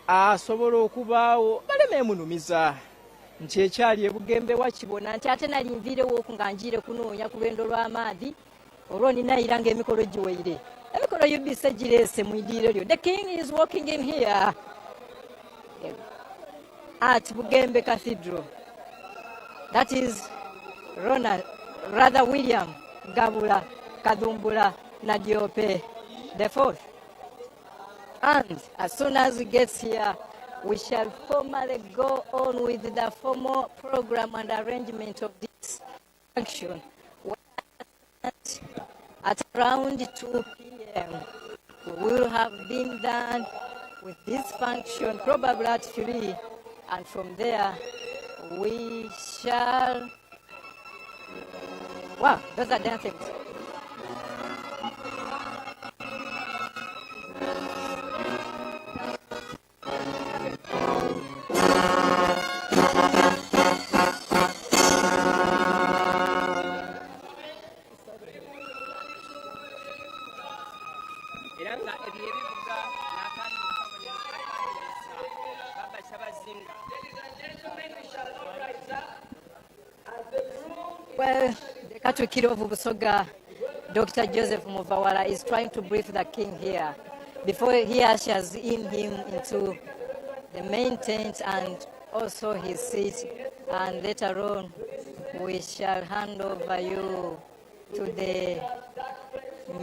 S8: asobola okubaawo baleme munumiza nti ekyali ebugembe wakibona nti ate nali nviirewo oku nga njiire kunoonya ku lwendo lw'amaadi olwo ninayira ng'emikolo giweire emikolo UBC gireese mu idiiro lyo. The king is walking in here at Bugembe Cathedral. That is William Gabula Kadumbula Nadiope the fourth. And as soon as he gets here, we shall formally go on with the formal program and arrangement of this function. At around 2 p.m., we will have been done with this function, probably at 3, and from there, we shall... Wow, those are dancing. Well, the Katukiro of Busoga, Dr. Joseph Muvawara, is trying to brief the king here before he ushers in him into the main tent and also his seat. And later on, we shall hand over you to the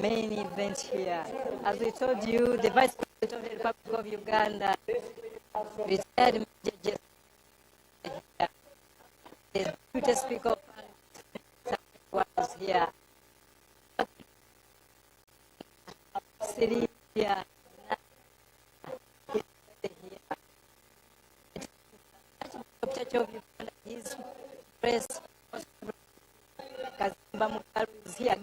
S8: main event here. As we told you, the Vice President of the Republic of Uganda, retired Major the Deputy Speaker of was here. Here. Church of Uganda, his press is here.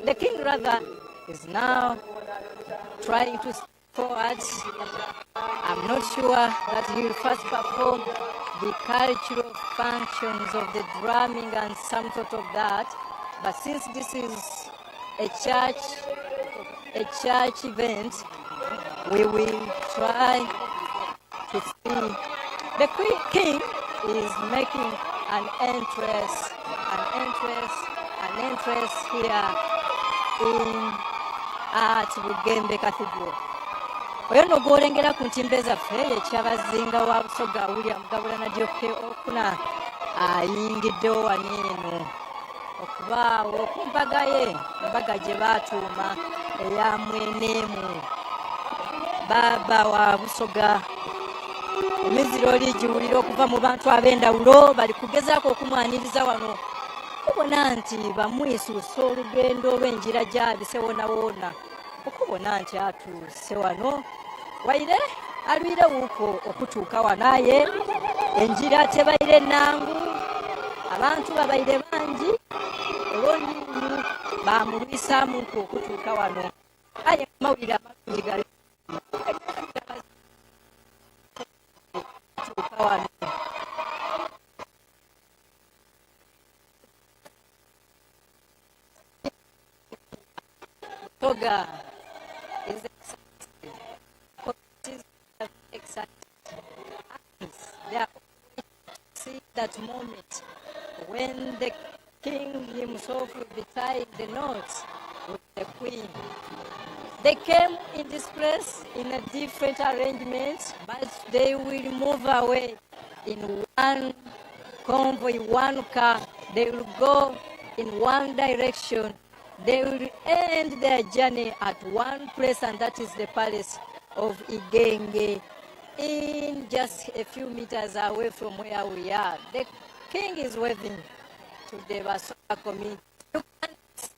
S8: The king rather is now trying to step forward. I'm not sure that he will first perform the cultural functions of the drumming and some sort of that. But since this is a church event, we will try to see. The king is making an entrance here at Bugembe Cathedral. Oyo no gwolengera ku ntimbe zaffe Kyabazinga wa Busoga William Gabula Nadiope okuna ayingiddewo wano eno okubaawo ku mbaga ye, embaga gye baatuuma eya mweneemu baba wa Busoga. Emiziro oli giwulira okuva mu bantu ab'endawulo bali kugezaako okumwaniriza wano okubona nti bamwisuusa olugendo olw'enjira gy'abise wonawoona okubona nti atuuse wano waire alwire wuuko okutuuka wanaye enjira tebaire nnangu abantu babaire bangi olw'onyinyi bamulwisaamuko okutuuka wano aye mawulire amalungi gali okutuuka wano. Busoga is excited. They are see that moment when the king himself will be tying the knots with the queen. They came in this place in a different arrangement, but they will move away
S10: in one convoy, one car. They will go in one direction. They will end their journey at one place, and that is the palace of Igenge, in just a few meters away from where we are. The king is waving to the Busoga community. You can see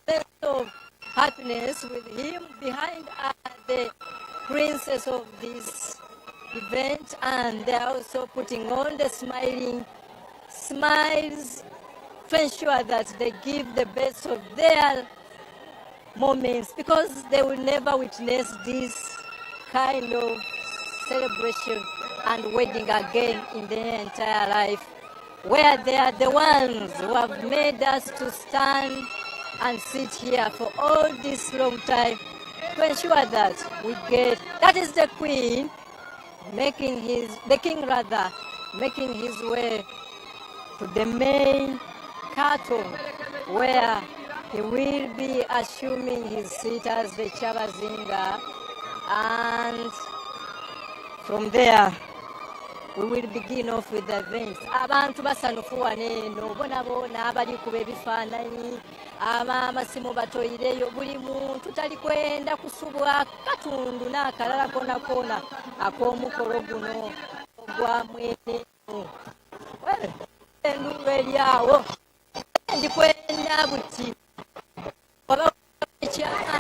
S10: the sense of happiness with him behind the princess of this event, and they are also putting on the smiles to ensure that they give the best of their moments, because they will never witness this kind of celebration and wedding again in their entire life, where they are the ones who have made us to stand and sit here for all this long time to ensure that we get, that is the queen making the king making his way to the main curtain, where he will be assuming his seat as the Kyabazinga, and from there we will begin off with the events. Abantu basanufu waneeno bona abali kuba ebifaananyi amasimu batoyireyo, buli muntu tali kwenda kusubwa katundu n'akalala koona ak'omukolo guno ogwa mweneeno. Enduulu eri awo ndikwenda buti oba ekyama.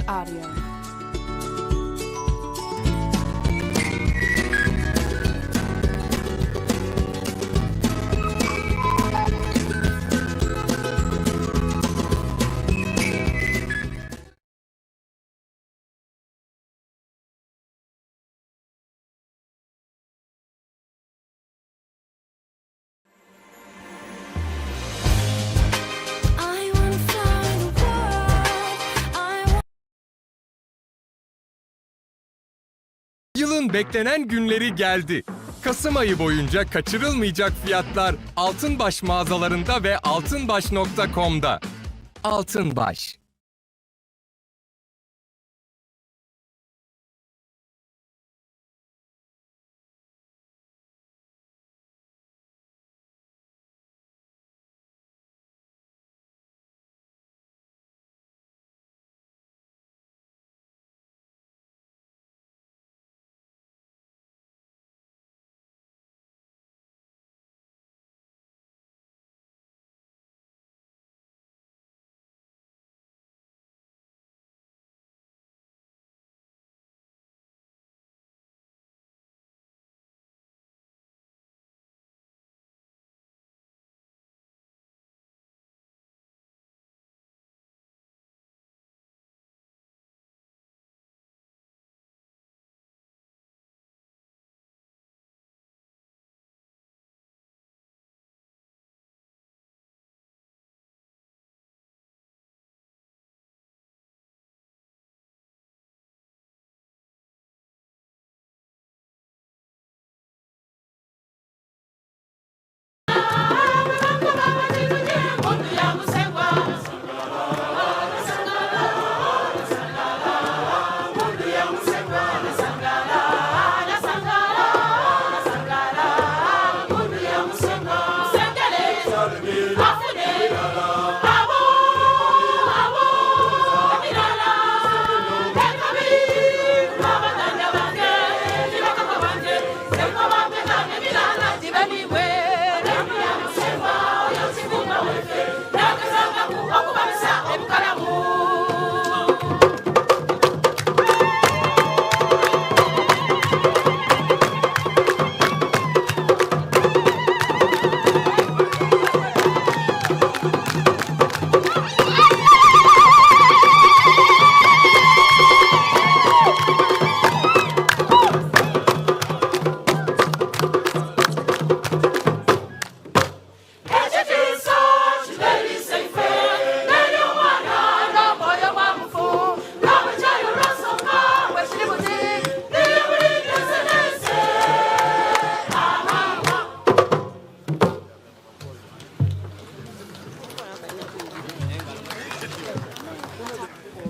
S14: Audio.
S15: Yılın beklenen günleri geldi. Kasım ayı boyunca kaçırılmayacak fiyatlar Altınbaş mağazalarında ve altınbaş.com'da. Altınbaş.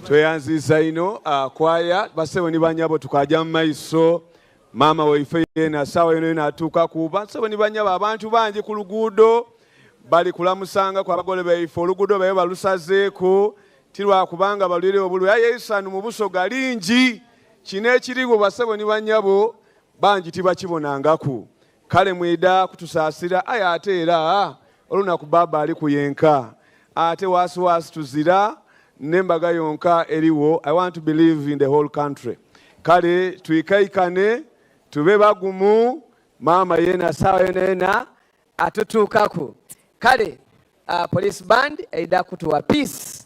S16: tweyanziza ino kwaya basebo ni banyabo tukaja mu maiso mama waife yena sawa yeno natuuka kuba basebo ni banyabo abantu bangi ku luguudo bali kulamusanga kwa bagole baife oluguudo baye balusazeeko tilwa kubanga balwire obulu yayesanu mu Busoga lingi kino ekiriwo basebo ni banyabo bangi tibakibonangaku kale mwida kutusaasira aya ate era olunaku baba ali kuyenka ate wasi tuzira nembaga yonka eriwo. I want to believe in the whole country. Kale tuikaikane tube bagumu mama yena sawa yena atutukaku. Kale police band eida kutuwa peace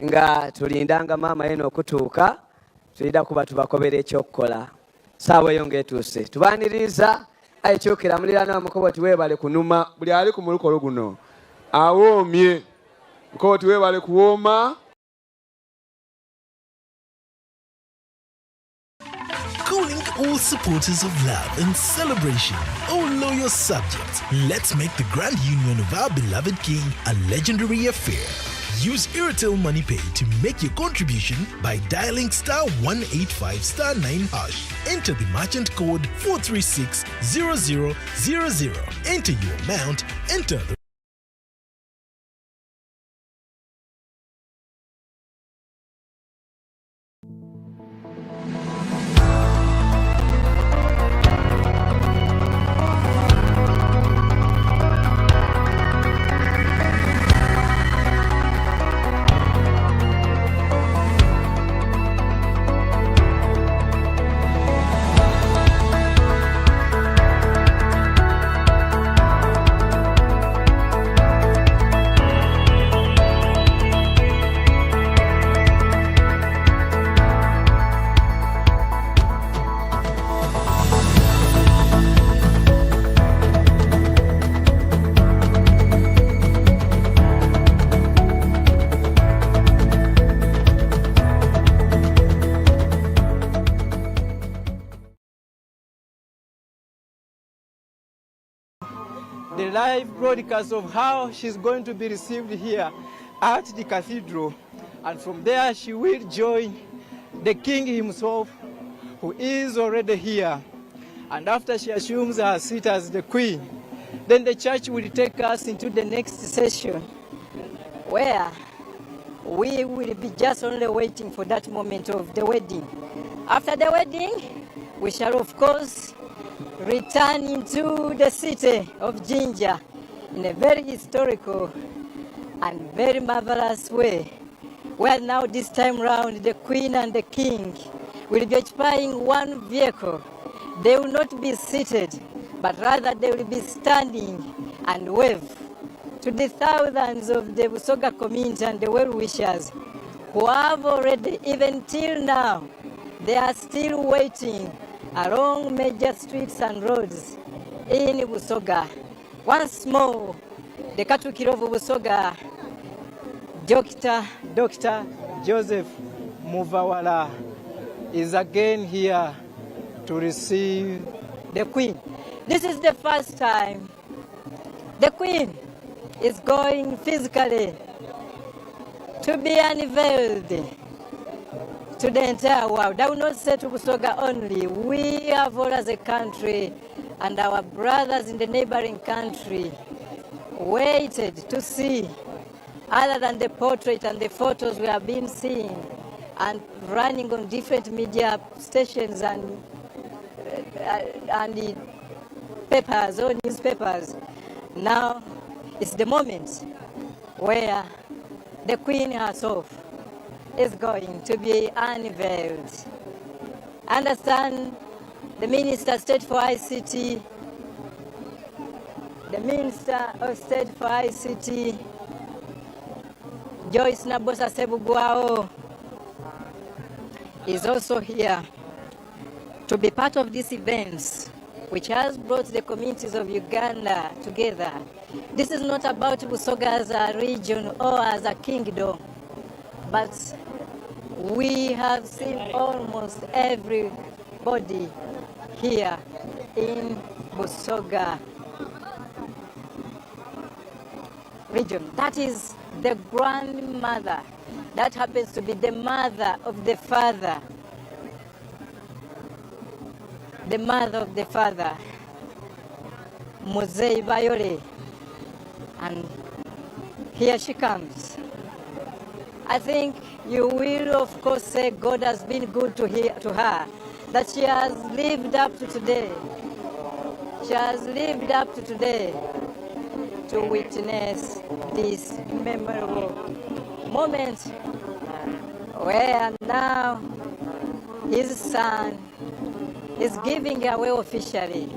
S16: nga tulindanga mama yena okutuuka tulida kuba tubakobera ekyokukola sawa yongetuse tubaniriza ayikyukira mulirana mukobo tiwebale kunuma buli ali ku mulukolo guno awoomye mukobo tiwebale kuwooma.
S2: Calling all supporters of love and celebration, all loyal subjects, let's make the grand union of our beloved king a legendary affair. Use Airtel MoneyPay to make your contribution by dialing *185*9#. Enter the merchant code 4360000. Enter your amount, enter the
S3: the live broadcast of how she's going to be received here at the cathedral, and from there she will join the king himself, who is already here. And after she assumes her seat as the queen, then the church will take us into the next session,
S10: where we will be just only waiting for that moment of the wedding. After the wedding, we shall of course return into the city of Jinja in a very historical and very marvelous way, where now this time round the queen and the king will be occupying one vehicle. They will not be seated, but rather they will be standing and wave to the thousands of the Busoga community and the well-wishers who have already, even till now, they are still waiting along major streets and roads in Busoga. Once more, the Katukiro of Busoga, Dr. Joseph Muvawala is again here to receive the Queen. This is the first time the Queen is going physically to be unveiled to the entire world. I will not say to Busoga only. We have all as a country and our brothers in the neighboring country waited to see, other than the portrait and the photos we have been seeing and running on different media stations and the papers or newspapers. Now it's the moment where the Queen herself is going to be unveiled. Understand the Minister of State for ICT, the Minister of State for ICT, Joyce Nabosa Sebugwao, is also here to be part of these events, which has brought the communities of Uganda together. This is not about Busoga as a region or as a kingdom, but we have seen almost everybody here in Busoga. region. That is the grandmother. That happens to be the mother of the father. The mother of the father, Mose Ebyaliwo. And here she comes. I think you will, of course, say God has been good to her, that she has lived up to today. She has lived up to today to witness this memorable moment where now his son is giving away officially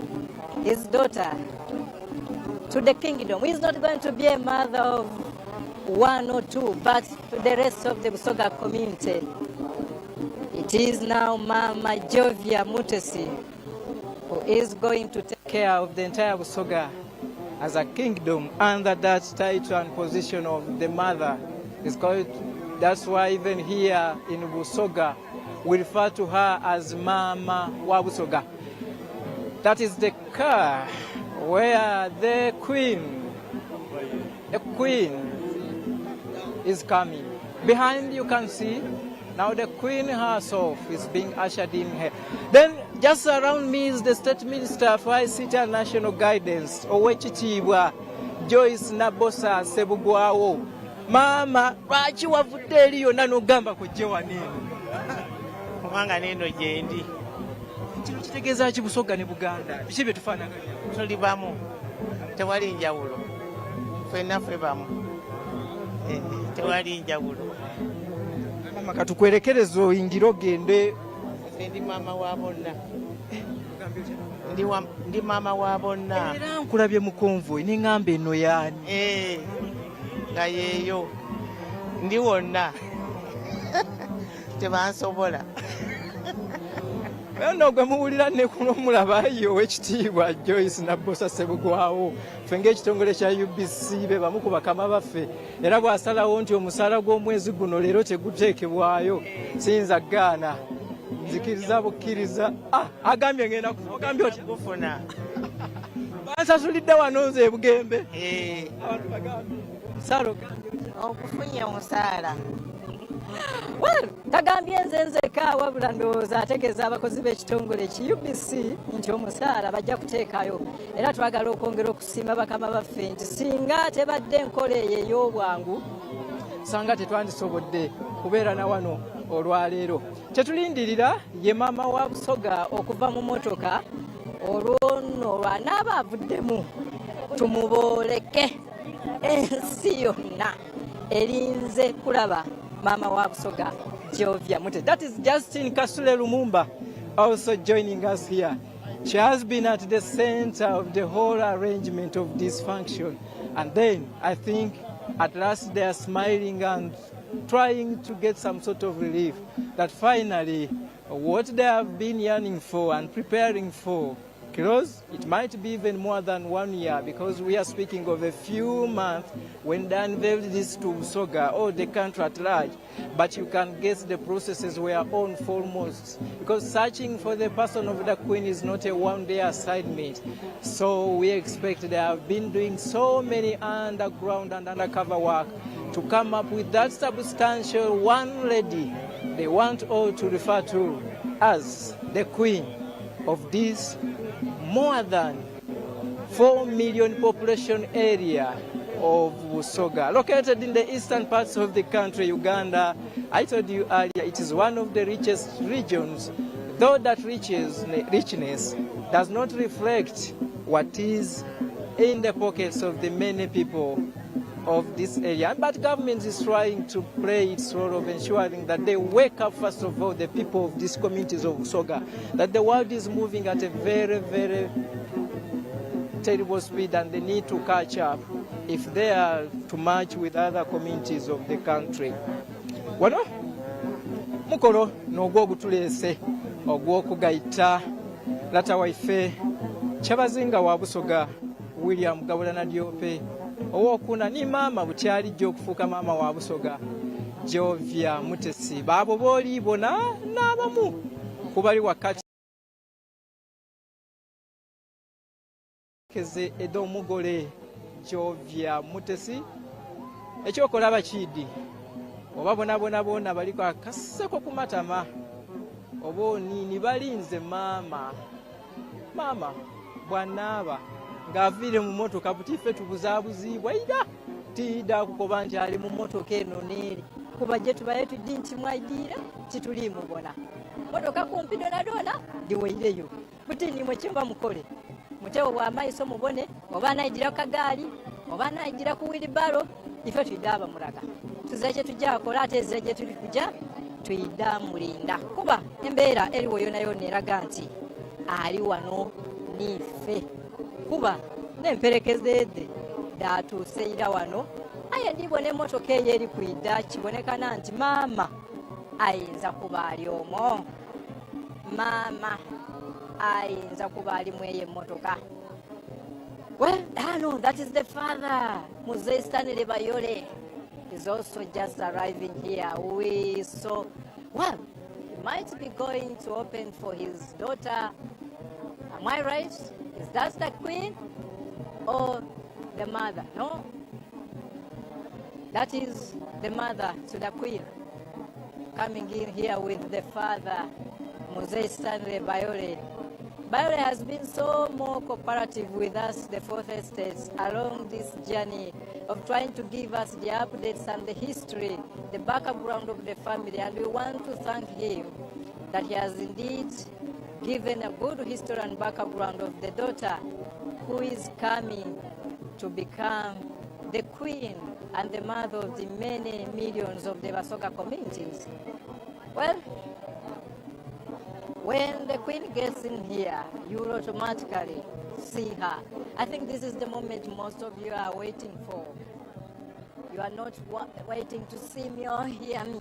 S10: his daughter to the kingdom. He's not going to be a mother of one or two, but to the rest of the Busoga community. It is now Mama Jovia Mutesi who is going to take care of the entire Busoga as a kingdom under that title and position of the mother. That's why even here in Busoga, we refer to her as Mama wa Busoga. That is the car where the queen is coming. Behind you can see, now the queen herself is being ushered in here. Then just around me is the State Minister for ICT and National Guidance, Owekitiibwa Joyce Nabosa Sebugwawo. Mama, lwaki wavudde eri yonna n'ogamba kujje waneeno?
S17: Kubanga neeno gyendi.
S10: Kino kitegeeza ki Busoga ne Buganda? Biki bye tufaanaganya?
S17: Tuli bamu, tewali njawulo. Ffenna ffe bamu. Tewali njawulo.
S10: Mama, katukwerekereze oyingire ogende.
S17: Ndi maama wa bonna. Ndi maama wa bonna.
S10: Era nkulabye mu konvoyi ne ŋŋamba eno yaani?
S17: Nga yeeyo. Ndi wonna. Tebansobola.
S10: Nno gwe muwulira ne kuno mulaba yo Owekitiibwa Joyce Nabosa Sebugwawo. Ffe ng'ekitongole kya UBC be bamu ku bakama baffe. Era bw'asalawo nti omusaala gw'omwezi guno leero teguteekebwayo. Siyinza gaana. Nzikiriza bukkiriza. Agambye ngenda ogambye otya?
S17: Gufuna.
S10: Bansasulidde wano nze e Bugembe.
S17: Abantu
S10: bagambye. Omusaala ogambye otya?
S17: Okufunye omusaala.
S10: Well, kagambye nze nzeka wabula ndowooza ategeeza abakozi b'ekitongole ki UBC nti omusaala bajja kuteekayo. Era twagala okwongera okusiima bakama baffe nti singa tebadde enkola eyo ey'obwangu sanga tetwandisobodde kubeera na wano olwaleero. Kyetulindirira ye maama wa Busoga okuva mu motoka olwo nno banaaba avuddemu tumubooleke ensi yonna erinze kulaba Mama wa Busoga Jovia Mutesi. That is Justine Kasule Lumumba also joining us here. She has been at the center of the whole arrangement of this function. And then I think at last they are smiling and trying to get some sort of relief that finally what they have been yearning for and preparing for, because it might be even more than 1 year, because we are speaking of a few months when they unveiled this to Busoga or the country at large. But you can guess the processes were on foremost, because searching for the person of the Queen is not a one-day assignment. So we expect they have been doing so many underground and undercover work to come up with that substantial one lady they want all to refer to as the Queen of this more than 4 million population area of Busoga, located in the eastern parts of the country, Uganda. I told you earlier, it is one of the richest regions, though that richness does not reflect what is in the pockets of the many people of this area. But government is trying to play its role of ensuring that they wake up, first of all, the people of these communities of Busoga, that the world is moving at a very, very terrible speed and they need to catch up if they are to match with other communities of the country. Wano mukolo n'ogwogutuleese ogw'okugayita lata waife Kyabazinga wa Busoga William Gabulana Diope owokuna ni maama bukyalijja okufuuka maama wa Busoga Jovia Mutesi. Baabo booli bona n'abamu kubali wakati keze edo mugole Jovia Mutesi
S8: ekyokolaba kidi oba bonabona baliko akaseko ku matama oba oniini balinze maama bw'anaaba ng'aviire mu motoka buti ffe tubuzaabuziibwa ira tiida kukoba nti ali mu motoka eno n'eri kuba gye tubaye tuddi nti mwaidiira tituliimubona motoka kumpi donadona ndiweireyo buti nimwe kimba mukole mutewo bw'amaiso mubone oba anayigira ku kagaali oba anayigira ku wilibaro ife tuyidde mulaga tuze kye tujja akola ate ezira gye tuli kujja tuyidde mulinda kuba embeera eriwo yonayona eraga nti ali wano nife kuba n'emperekezeedde daatuuse ira wano aye ndibona emmotoka eyo eri kwidda kibonekana nti maama ayinza kuba ali omwo maama ayinza kuba alimu eyo emmotoka. Well, no, that is the father. Muzei Stanley Bayole is also just arriving here. We saw, well, he might be going to open for his daughter. Am I right? Is that the queen or the mother? No? That is the mother to the queen coming in here with the father, Muzei Stanley Bayole. Bayole has been so more cooperative with us, the Fourth Estate, along this journey of trying to give us the updates and the history, the background of the family, and we want to thank him that he has indeed given a good history and background of the daughter who is coming to become the queen and the mother of the many millions of the Busoga communities. Well, when the queen gets in here, you will automatically see her. I think this is the moment most of you are waiting for. You are not waiting to see me or hear me,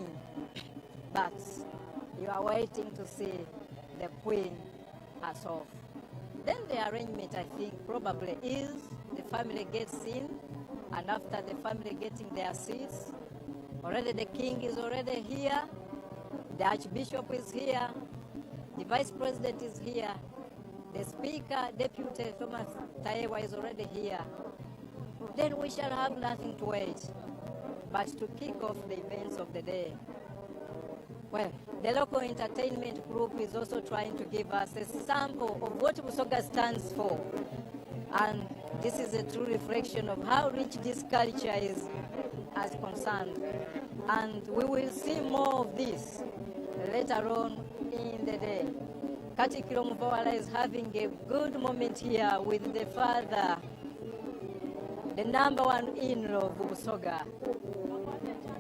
S8: but you are waiting to see the queen herself. Then the arrangement, I think, probably is the family gets in, and after the family getting their seats, already the king is already here, the archbishop is here, the vice president is here, the speaker, Deputy Thomas Tayewa is already here. Then we shall have nothing to wait but to kick off the events of the day. Well, the local entertainment group is also trying to give us a sample of what Busoga stands for. And this is a true reflection of how rich this culture is as concerned. And we will see more of this later on in the day. Katikiro Muvawala is having a good moment here with the father, the number one in-law of Busoga,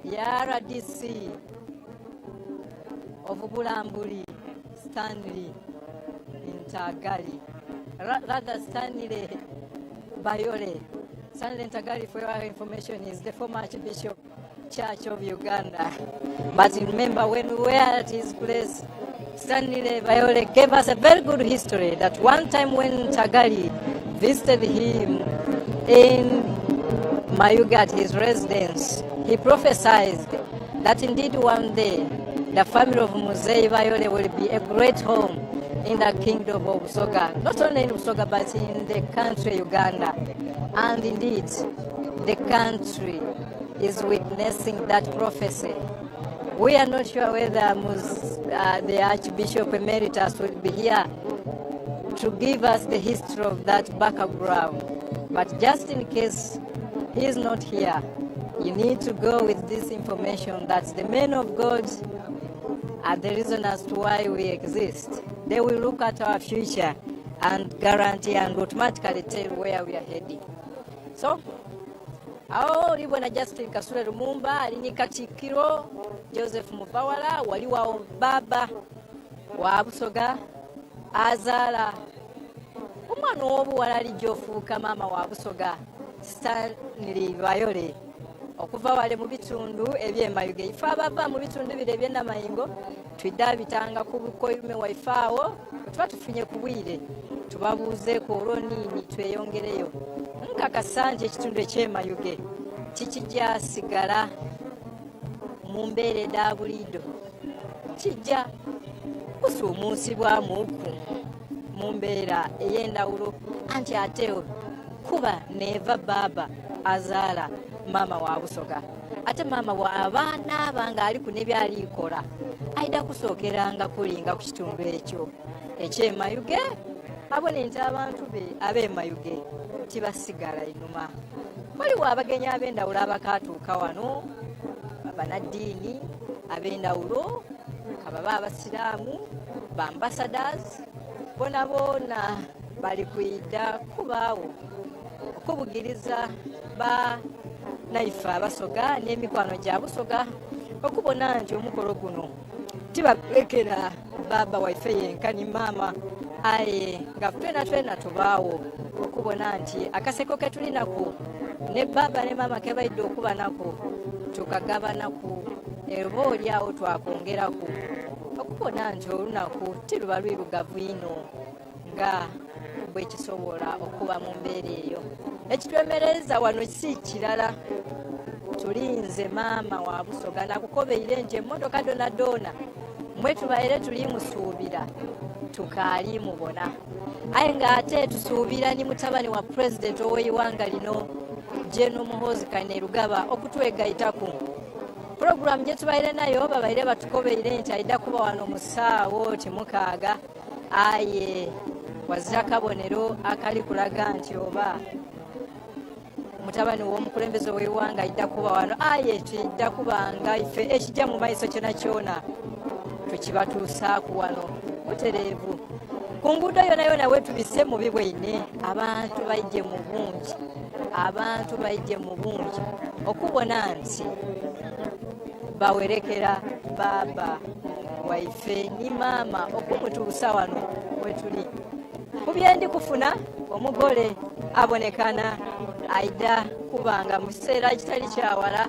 S8: Yara DC of Bulambuli, Stanley Ntagali. Rather, Stanley Bayole. Stanley Ntagali, for your information, is the former Archbishop Church of Uganda. But remember, when we were at his place, Stanley Bayole gave us a very good history that one time when Ntagali visited him in Mayuga at his residence, he prophesied that indeed one day the family of Muzei Bayole will be a great home in the kingdom of Busoga, not only in Busoga but in the country Uganda. And indeed, the country is witnessing that prophecy. We are not sure whether the Archbishop Emeritus will be here to give us the history of that background. But just in case he is not here, you need to go with this information that the men of God are the reason as to why we exist. They will look at our future and guarantee and automatically tell where we are heading. So, awo libona Justin Kasule Lumumba, alini Katikiro, Joseph Muvawala, waliwa baba wa Busoga, azala umwana w'obuwala alijja ofuuka maama wa Busoga, Stanley Bayole, okuva wale mu bitundu eby'emayuge. Ife abava mu bitundu bire eby'ennamayingo twiddaabitanga ku bukoyume waife awo tuba tufunye ku bwire tubabuuzeeko olwoniini tweyongereyo. Nkakasa nti ekitundu eky'emayuge kikijja sigala mu mbeera eda buliido, kijja kusuumuusibwamuku mu mbeera ey'endawulo, anti ate
S10: kuba neva baba azaala mama wa Busoga ate mama wa abaana banga ali ku nebyalikola aida kusookeranga kulinga ku kitundu ekyo ekyemayuge abone nti abantu be ab'emayuge tibasigala inuma waliwo abagenyi ab'endawulo abakatuuka wano banaddiini ab'endawulo ababa abasiraamu ba ambassadors bona bali kwidda kubaawo okubugiriza ba naife Abasoga n'emikwano gya Busoga okubona nti omukolo guno tibalekera baba waife yenkani mama aye nga twena tubaawo okubona nti akaseko ketulinako ne baba ne mama kebaidde okuba nako tukagabanaku eba olyawo twakongerako okubona nti olunaku tiruba lwirugavu ino nga bwekisobola okuba mu mbeera eyo ekitwemereza wano si kirala tulinze mama wa Busoga nakukobeire nti emmotoka donadona mwe tubaire tulimusuubira tukaali mubona aye ng'ate tusuubira ni mutabani wa president ow'eiwanga lino Jeno Muhoozi Kainerugaba okutwegayitaku program gye tubaire nayo babaire batukobeire nti aida kuba wano mu ssaawa timukaaga aye wazira kabonero akali kulaga nti oba mutabani w'omukulembeze w'eiwanga aida kuba wano aye tuidda kubanga ife ekijja mu maiso kyona tukibatuusaaku wano butereevu ku nguudo yona wetubise mu bibwine abantu baijje mu bungi okubona nti bawerekera baba waife ni mama okumutuusa wano wetuli ku byendi kufuna omugole abonekana aida kubanga mu kiseera kitali kyawala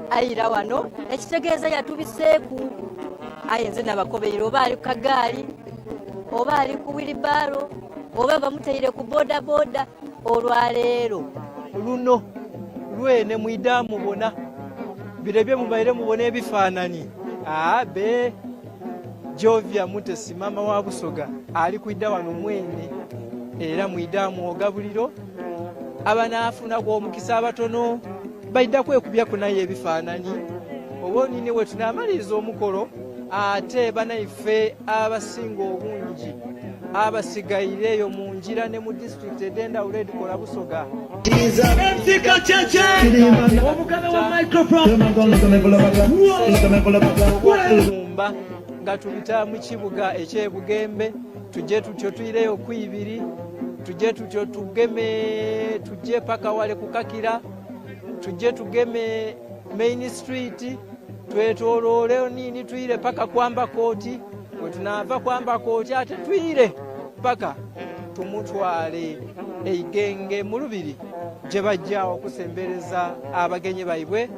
S10: ayira wano ekitegeeza yatubiseeku aye nze nabakobeire oba ali ku kagaali oba ali ku wilibaro oba bamuteire ku bodaboda olwaleero
S8: luno lwene mwida mubona birebye mubaire mubona ebifaananyi abe Jovia Mutesi mama wa Busoga ali kwidda wano mwene era mwida mwogabuliro abanaafuna gw'omukisa abatono baidda kwekubyako naye ebifaananyi obonine we tunamaliriza omukolo ate banaife abasinga obungi abasigaireyo mu njira ne mu district ed'endawulo edikola Busoga mumba nga tubita mu kibuga ekyebugembe tujje tutyo tuyireyo kwibiri tujje tutyo tujje paka wale kukakira tujje tugeme Main Street twetolole nini tuyire paka kwamba koti wetunava kwamba koti ate tuyire paka tumutwale eigenge mu lubiri gye bajja okusembereza abagenyi baibwe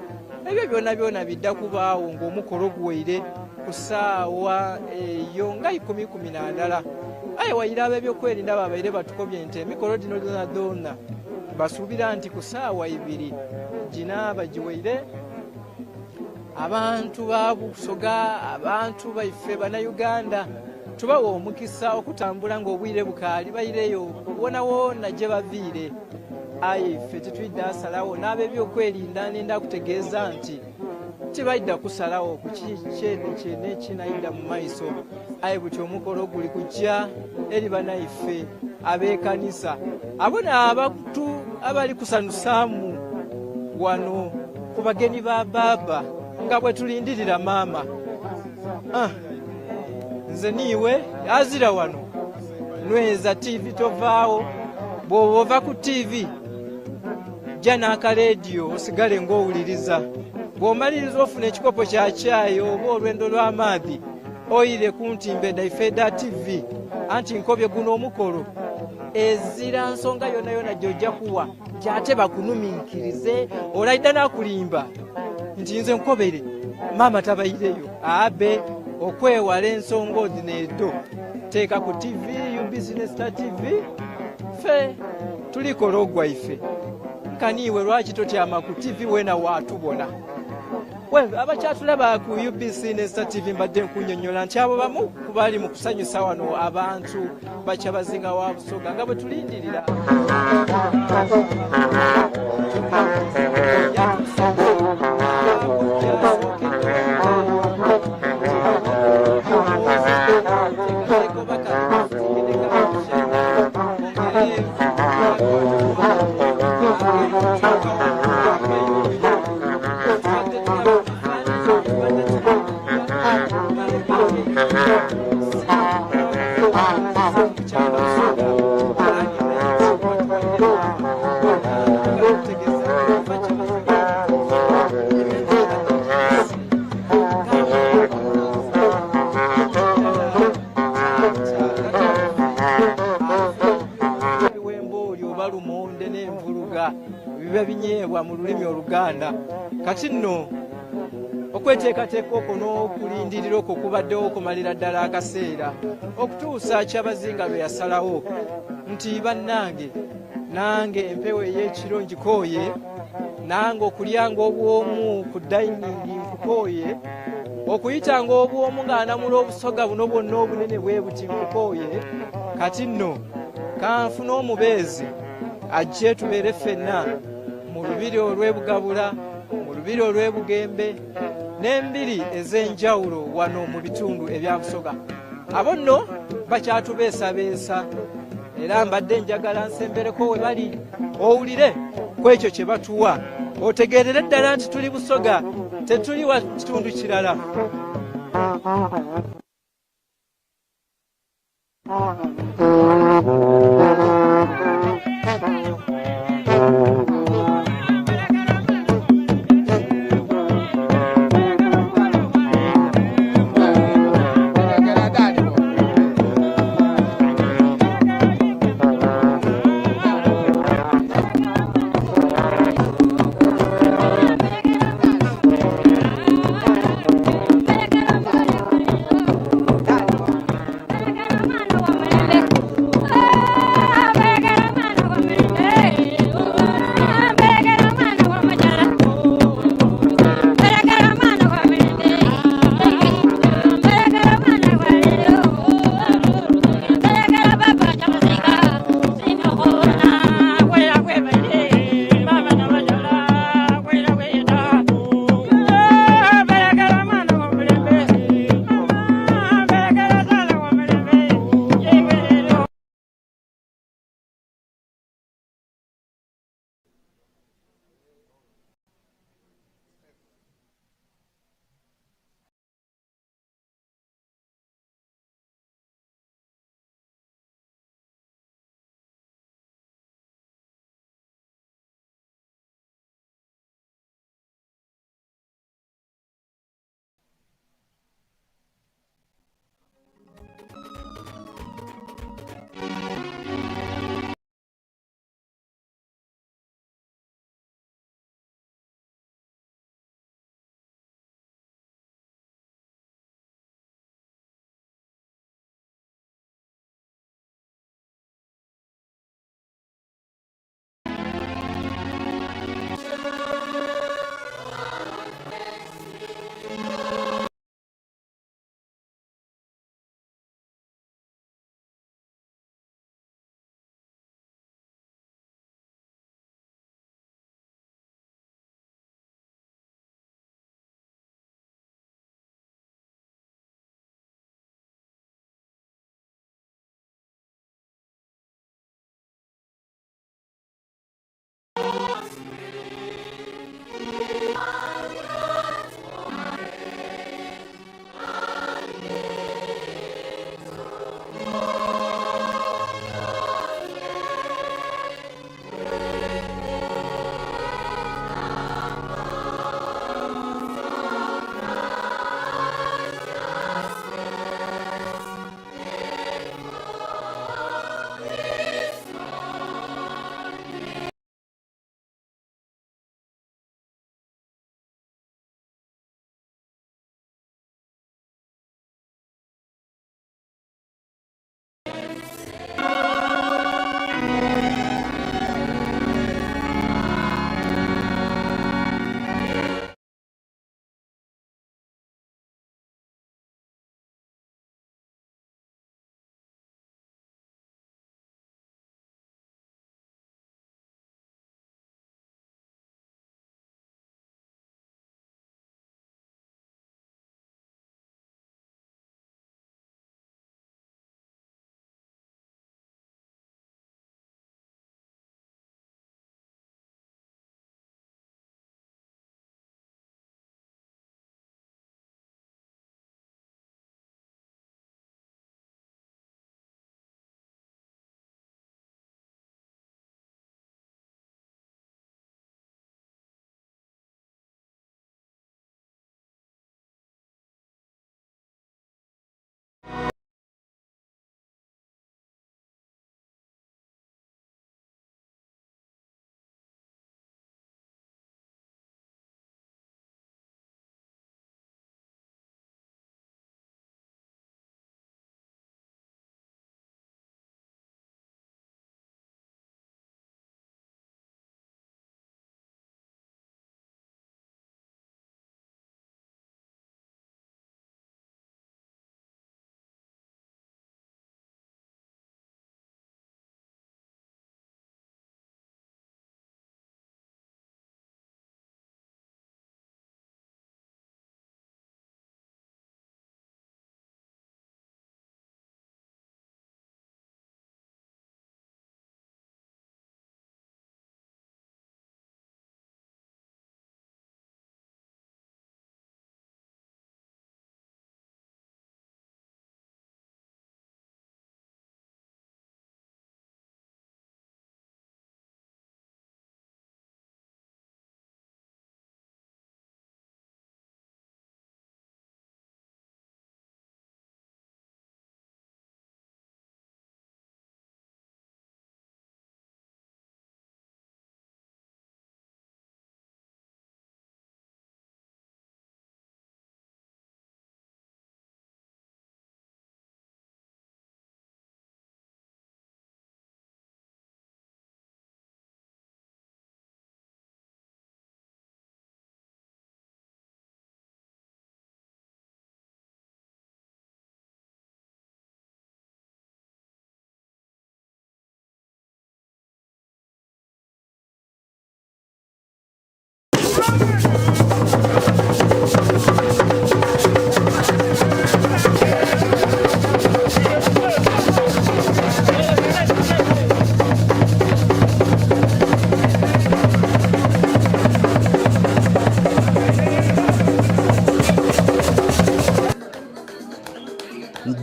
S8: ebyo byonna bidda kubaawo ng'omukolo guweire ku ssaawa eyo nga 10:10 aye wayira ab'ebyokwerinda babaire batukobye nti emikolo gino donadona basuubira nti ku ssaawa 2 gina bagiweire abantu ba Busoga abantu baife bannayuganda tubawa omukisa okutambula ng'obwire bukaali bayireyo wona gye baviire aye ife tetwidda asalawo n'ab'ebyokwerinda nenda kutegeeza nti tibaidda kusalawo ku kyene kinayidda mu maiso aye buti omukolo guli kujja eri banaife ab'ekanisa abona abantu abali kusanusaamu wano ku bagenyi ba baba nga bwe tulindirira maama nze niiwe azira wano nweza TV tovaawo bw'oba ova ku TV jja n'akalediyo osigale ng'owuliriza bw'omaliriza ofuna ekikopo kya caayi oba olwendo lw'amaadhi oyire ku ntimbe Daifeda TV anti nkobye guno omukolo ezira nsonga yona gy'ojja kuwa gy'ate bakunumiikirize olayidda n'akulimba nti nze nkobere maama tabayireyo abe okwewala ensonga odineedo teeka ku TV Business Star TV fe tulikola ogwaife nkaniiwe lwaki totyama ku TV wena waatubona
S3: abakyatulaba ku UBC ne Star TV mbadde nkunnyonnyola nti abo bamu ku bali mu kusanyusa wano abantu ba Kyabazinga wa Busoga nga bwe tulindirira binyeebwa mu lulimi Oluganda kati nno okweteekateeka okwo n'okulindirira okwo kubaddewo okumalira ddala akaseera okutuusa Kyabazinga lwe yasalawo nti bannange nange empewo ey'ekiro ngikooye nange okulyanga obwomu ku dayiningi nkukooye okuyitanga obwomu ng'anamula obusoga buno bwonna obunene bwe buti nkukooye kati nno kanfuna omubeezi ajje tubeere ffenna mu lubiri olw'Ebugabula mu lubiri olw'Ebugembe n'embiri ez'enjawulo wano mu bitundu ebya Busoga abo nno bakyatubeesabeesa era mbadde njagala nsembereko we bali owulire ku ekyo kye batuwa otegeerere ddala nti tuli Busoga tetuli wa kitundu kirala.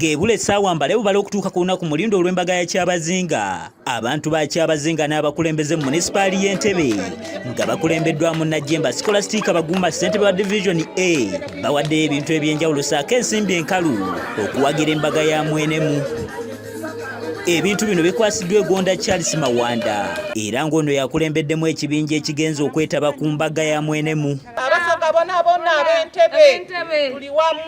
S18: geebula essaawa mbale bubala okutuuka ku lunaku mulindo olw'embaga ya Kyabazinga. Abantu ba Kyabazinga n'abakulembeze mu munisipaali y'Entebbe nga bakulembeddwamu Najjemba Scholastic Baguma ssentebe wa Division A bawaddeyo ebintu ebyenjawulo ssaako ensimbi enkalu okuwagira embaga ya mwenemu. Ebintu bino bikwasiddwa egonda Charles Mawanda era ng'ono yakulembeddemu ekibinja ekigenza okwetaba ku mbaga ya mwenemu.
S17: Abasoga bonna ab'Entebbe tuli wamu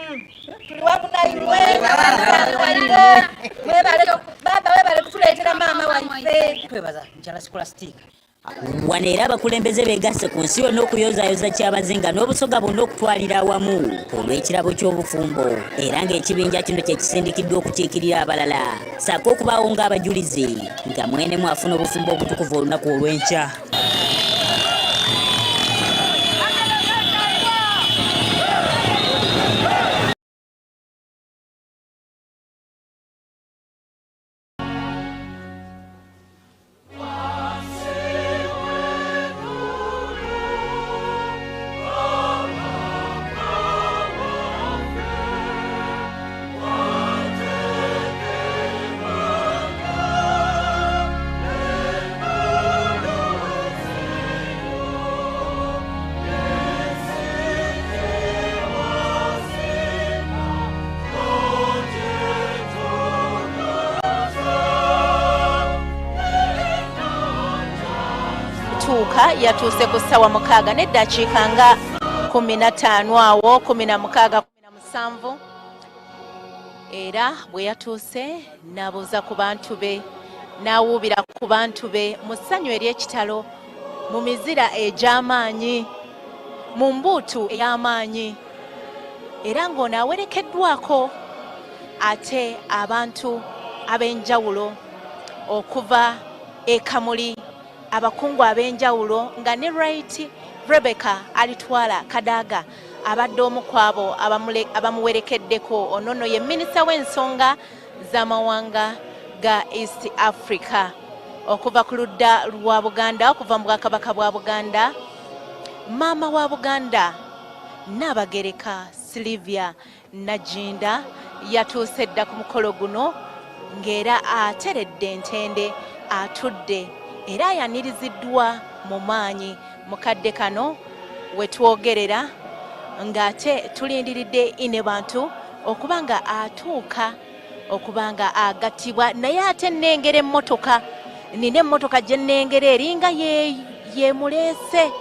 S10: webale kutuleetera maama waffe twebaza mukyala Scholastic.
S18: Wano era abakulembeze beegasse ku nsi yonna okuyozaayoza Kyabazinga n'obusoga bonna okutwalira awamu olw'ekirabo ky'obufumbo era ng'ekibinja kino kye kisindikiddwa okukiikirira abalala ssaako okubaawo ng'abajulizi nga mwenemu afuna obufumbo obutukuvu olunaku olw'enkya.
S19: Yatuuse ku ssaawa 6 n'eddakiika nga 15 awo 16 17 era bwe yatuuse n'abuuza ku bantu be n'awuubira ku bantu be mu ssanyu ery'ekitalo mu mizira egy'amaanyi mu mbuutu ey'amaanyi era ng'ono awerekeddwako ate abantu ab'enjawulo okuva e Kamuli abakungu ab'enjawulo nga ne Right Rebecca alitwala Kadaga abadde omu kwabo abamuwerekeddeko. Onono ye minisita w'ensonga z'amawanga ga East Africa okuva ku ludda lwa Buganda, okuva mu Bwakabaka bwa Buganda. Maama wa Buganda Nnaabagereka Sylvia Najinda yatuuse dda ku mukolo guno ng'era ateredde entende atudde era yaniriziddwa mu maanyi mukadde kano wetwogerera ng'ate tulindiridde ine bantu okuba nga atuuka okuba nga agattibwa. Naye ate nnengera emmotoka, nina emmotoka gye nnengera eringa yeemuleese,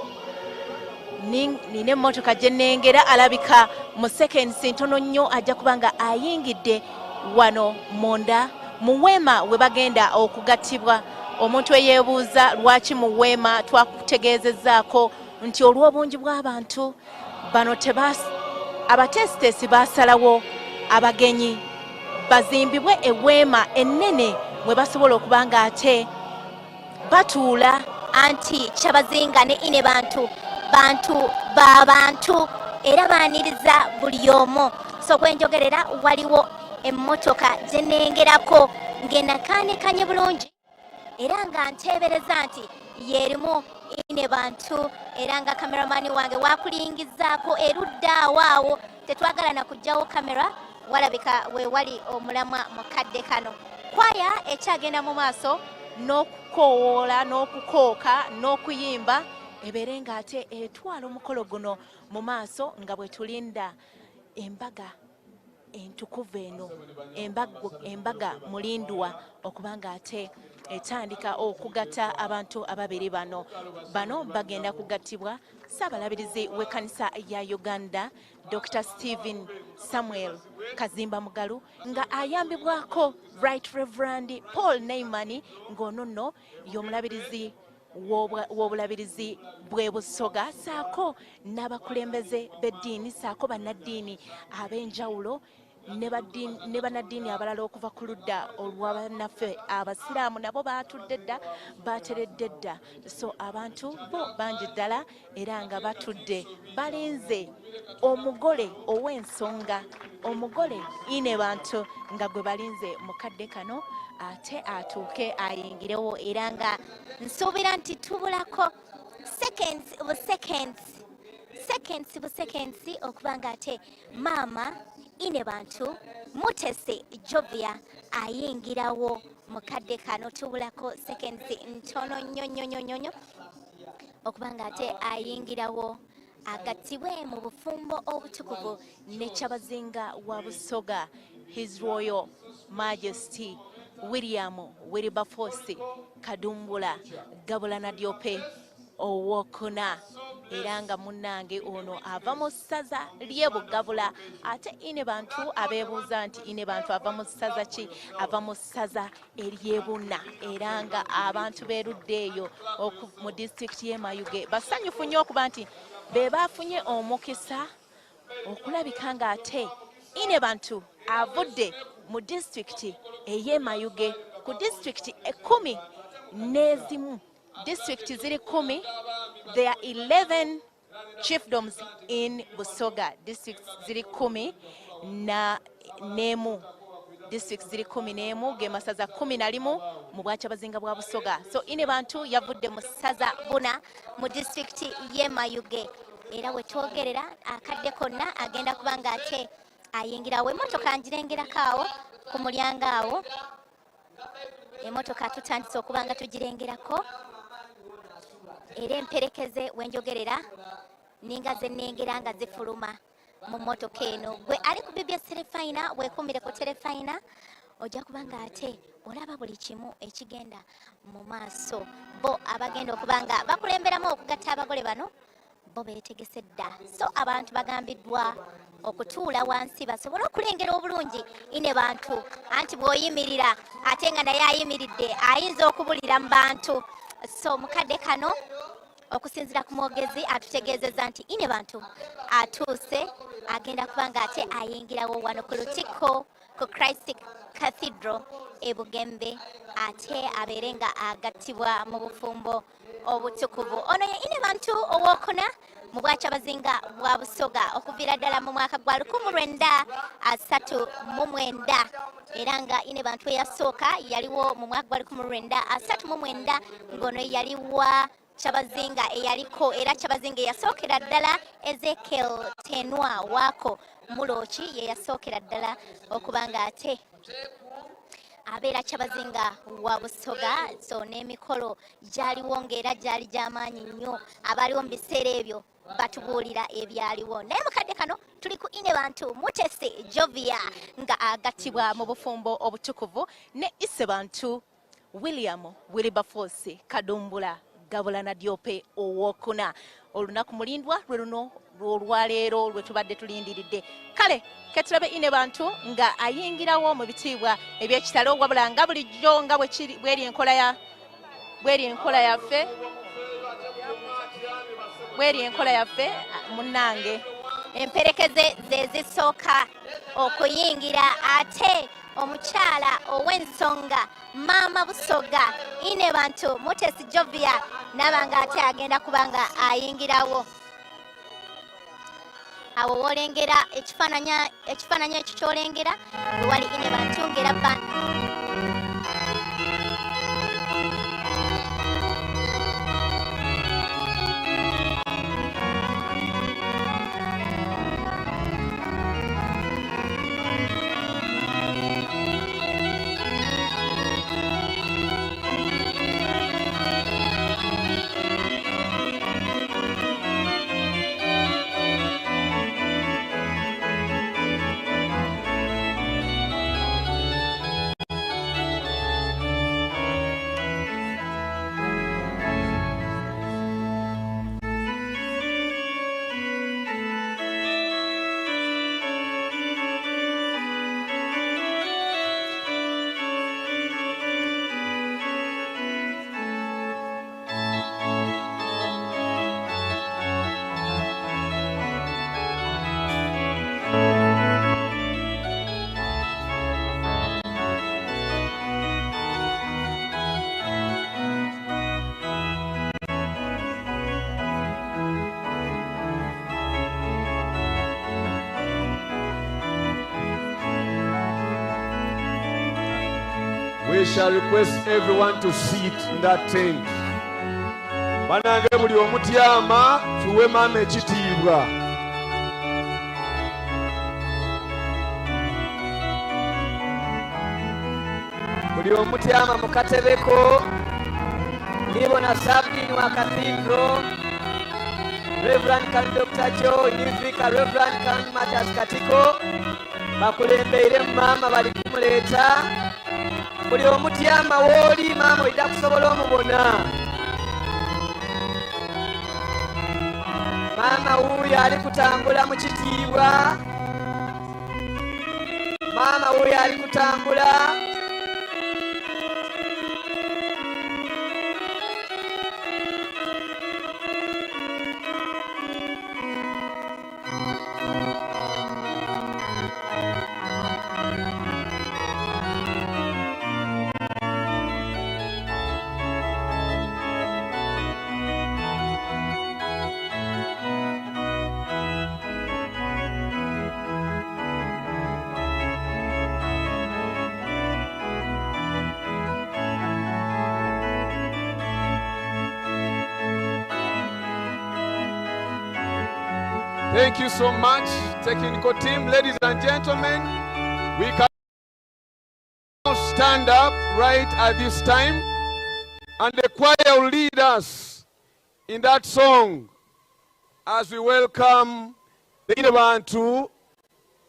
S19: nina emmotoka gye nnengera alabika mu seconds ntono nnyo ajja kuba nga ayingidde wano munda mu weema we bagenda okugattibwa. Omuntu eyeebuuza lwaki mu weema twakutegeezezzaako nti olw'obungi bw'abantu bano abatesitesi baasalawo abagenyi bazimbibwe eweema ennene mwe basobola okuba nga ate batuula.
S11: Anti Kyabazinga ne ine bantu b'abantu era baaniriza buli omu. So kwenjogerera waliwo emmotoka gye nnengerako ng'enakaanekanye bulungi era nga nteebereza nti yeerimu ine bantu era nga kameramani wange wakulingizaako erudda awaawo tetwagala na kujjawo kamera walabika we wali omulamwa mukadde kano. Kwaya ekyagenda mu maaso n'okukowoola n'okukooka n'okuyimba ebeere ng'ate etwala omukolo guno mu maaso nga bwe tulinda embaga entukuvu eno, embaga mulindwa okuba ng'ate etandika okugatta abantu ababiri bano bagenda kugattibwa Ssaabalabirizi w'ekkanisa ya Uganda Dr. Stephen Samuel Kazimba Mugalu nga ayambibwako Right Reverend Paul Neyman ng'ono nno y'omulabirizi w'obulabirizi bw'e Busoga saako n'abakulembeze b'eddiini saako bannaddiini ab'enjawulo ne bannaddiini abalala okuva ku ludda olw'abannaffe abasiraamu nabo baatudde dda baateredde dda. So abantu bo bangi ddala era nga batudde balinze omugole ow'ensonga, omugole ine bantu nga gwe balinze mukadde kano ate atuuke ayingirewo era nga nsuubira nti tubulako busekensi okuba nga ate maama ine bantu mutese Jovia ayingirawo mukadde kano tubulako sekensi ntono nnyo okuba nga ate ayingirawo agattibwe mu bufumbo obutukuvu ne Kyabazinga wa Busoga, His Royal Majesty William Wilberforce Kadumbula Gabulana Diope Owokuna, era nga munnange ono ava mu ssaza ly'e Bugabula. Ate ine bantu abeebuuza nti ine bantu ava mu ssaza ki? Ava mu ssaza ery'e Buna, era nga abantu beerudde eyo mu disitulikiti y'e Mayuge basanyufu nnyo okuba nti be baafunye omukisa okulabika nga ate ine bantu avudde mu disitulikiti ey'e Mayuge ku disitulikiti 11 districts ziri 10. There are 11 chiefdoms in Busoga. Districts ziri 10 na nemu. Districts ziri 10 nemu ge masaza 11 mu bwa Kyabazinga bwa Busoga. So ine bantu yavudde mu saza Buna mu district y'e Mayuge. Era we twogerera akadde konna agenda kubanga ate ayingirawo emmotoka ngirengerako awo ku mulyango awo. Emmotoka tutandise okubanga tugirengerako. Era emperekeze wenjogerera ninga zenengera nga zifuluma mu mmotoka eno. Gwe ali ku bibya terefayina weekumbire ku terefayina ojja kubanga ate olaba buli kimu ekigenda mu maaso. Bo abagenda okubanga bakulemberamu okugatta abagole bano bo beetegese dda. So abantu bagambiddwa okutuula wansi basobole okulengera obulungi ine bantu anti bw'oyimirira ate nga naye ayimiridde ayinza okubulira mu bantu. So mukadde kano okusinzira ku mwogezi atutegeezezza nti ine bantu atuuse agenda kubanga ate ayingirawo wano ku Lutiko ku Christ Cathedral e Bugembe ate abeere nga agattibwa mu bufumbo obutukuvu. Ono ye ine bantu owokuna mu bwa Kyabazinga bwa Busoga okuviira ddala mu mwaka gwa 1939 era nga ine bantu eyasooka yaliwo mu mwaka gwa 1939 ng'ono yaliwa Kyabazinga eyaliko era Kyabazinga eyasookera ddala Ezekiel Tenwa Wako Muloki ye yasookera ddala okubanga ate abeera Kyabazinga wa Busoga. So n'emikolo gyaliwo ng'era gyali gy'amaanyi nnyo. Abaliwo mu biseera ebyo batubuulira ebyaliwo. Naye mukadde kano tuli ku ine bantu mutese Jovia nga agattibwa mu bufumbo obutukuvu ne ise bantu William Wilberforce Kadumbula Gabulana Diope Owokuna. Olunaku mulindwa lwe luno olwaleero lwe tubadde tulindiridde. Kale ketulabe ine bantu nga ayingirawo mu bitiibwa ebyekitalo wabula nga bulijjo nga bweri enkola yaffe munnange. Emperekeze ze zisooka okuyingira ate omukyala ow'ensonga maama Busoga ine bantu mutesi Jovia nabanga ate agenda kubanga ayingirawo. Awo wolengera ekifaananyi ekyo kyolengera bwe wali ine bantu ngera
S16: We shall request everyone to sit in that tent. banange buli omutyama tuwe maama ekitiibwa.
S20: buli omutyama mu katebeko nibona Sabini wa Cathedral, Reverend Kan Dr. Joe Nivika, Reverend Kan Matas Katiko bakulembeire maama bali kumuleeta. buli omutyama wooli maama ojja kusobola omubona. maama wuuyo ali kutambula mu kitiibwa, maama wuuyo ali kutambula.
S16: Thank you so much, technical team. Ladies and gentlemen, we can now stand up right at this time, and the choir will lead us in that song as we welcome the Bantu,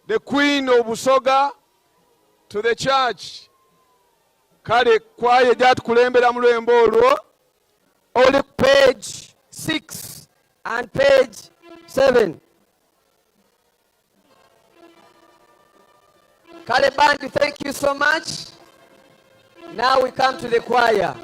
S16: the Queen of Busoga, to the church. Kale choir jat kulembera mu lwembo olwo.
S20: Only page 6 and page 7. Kale Band, thank you so much. Now we come to the choir.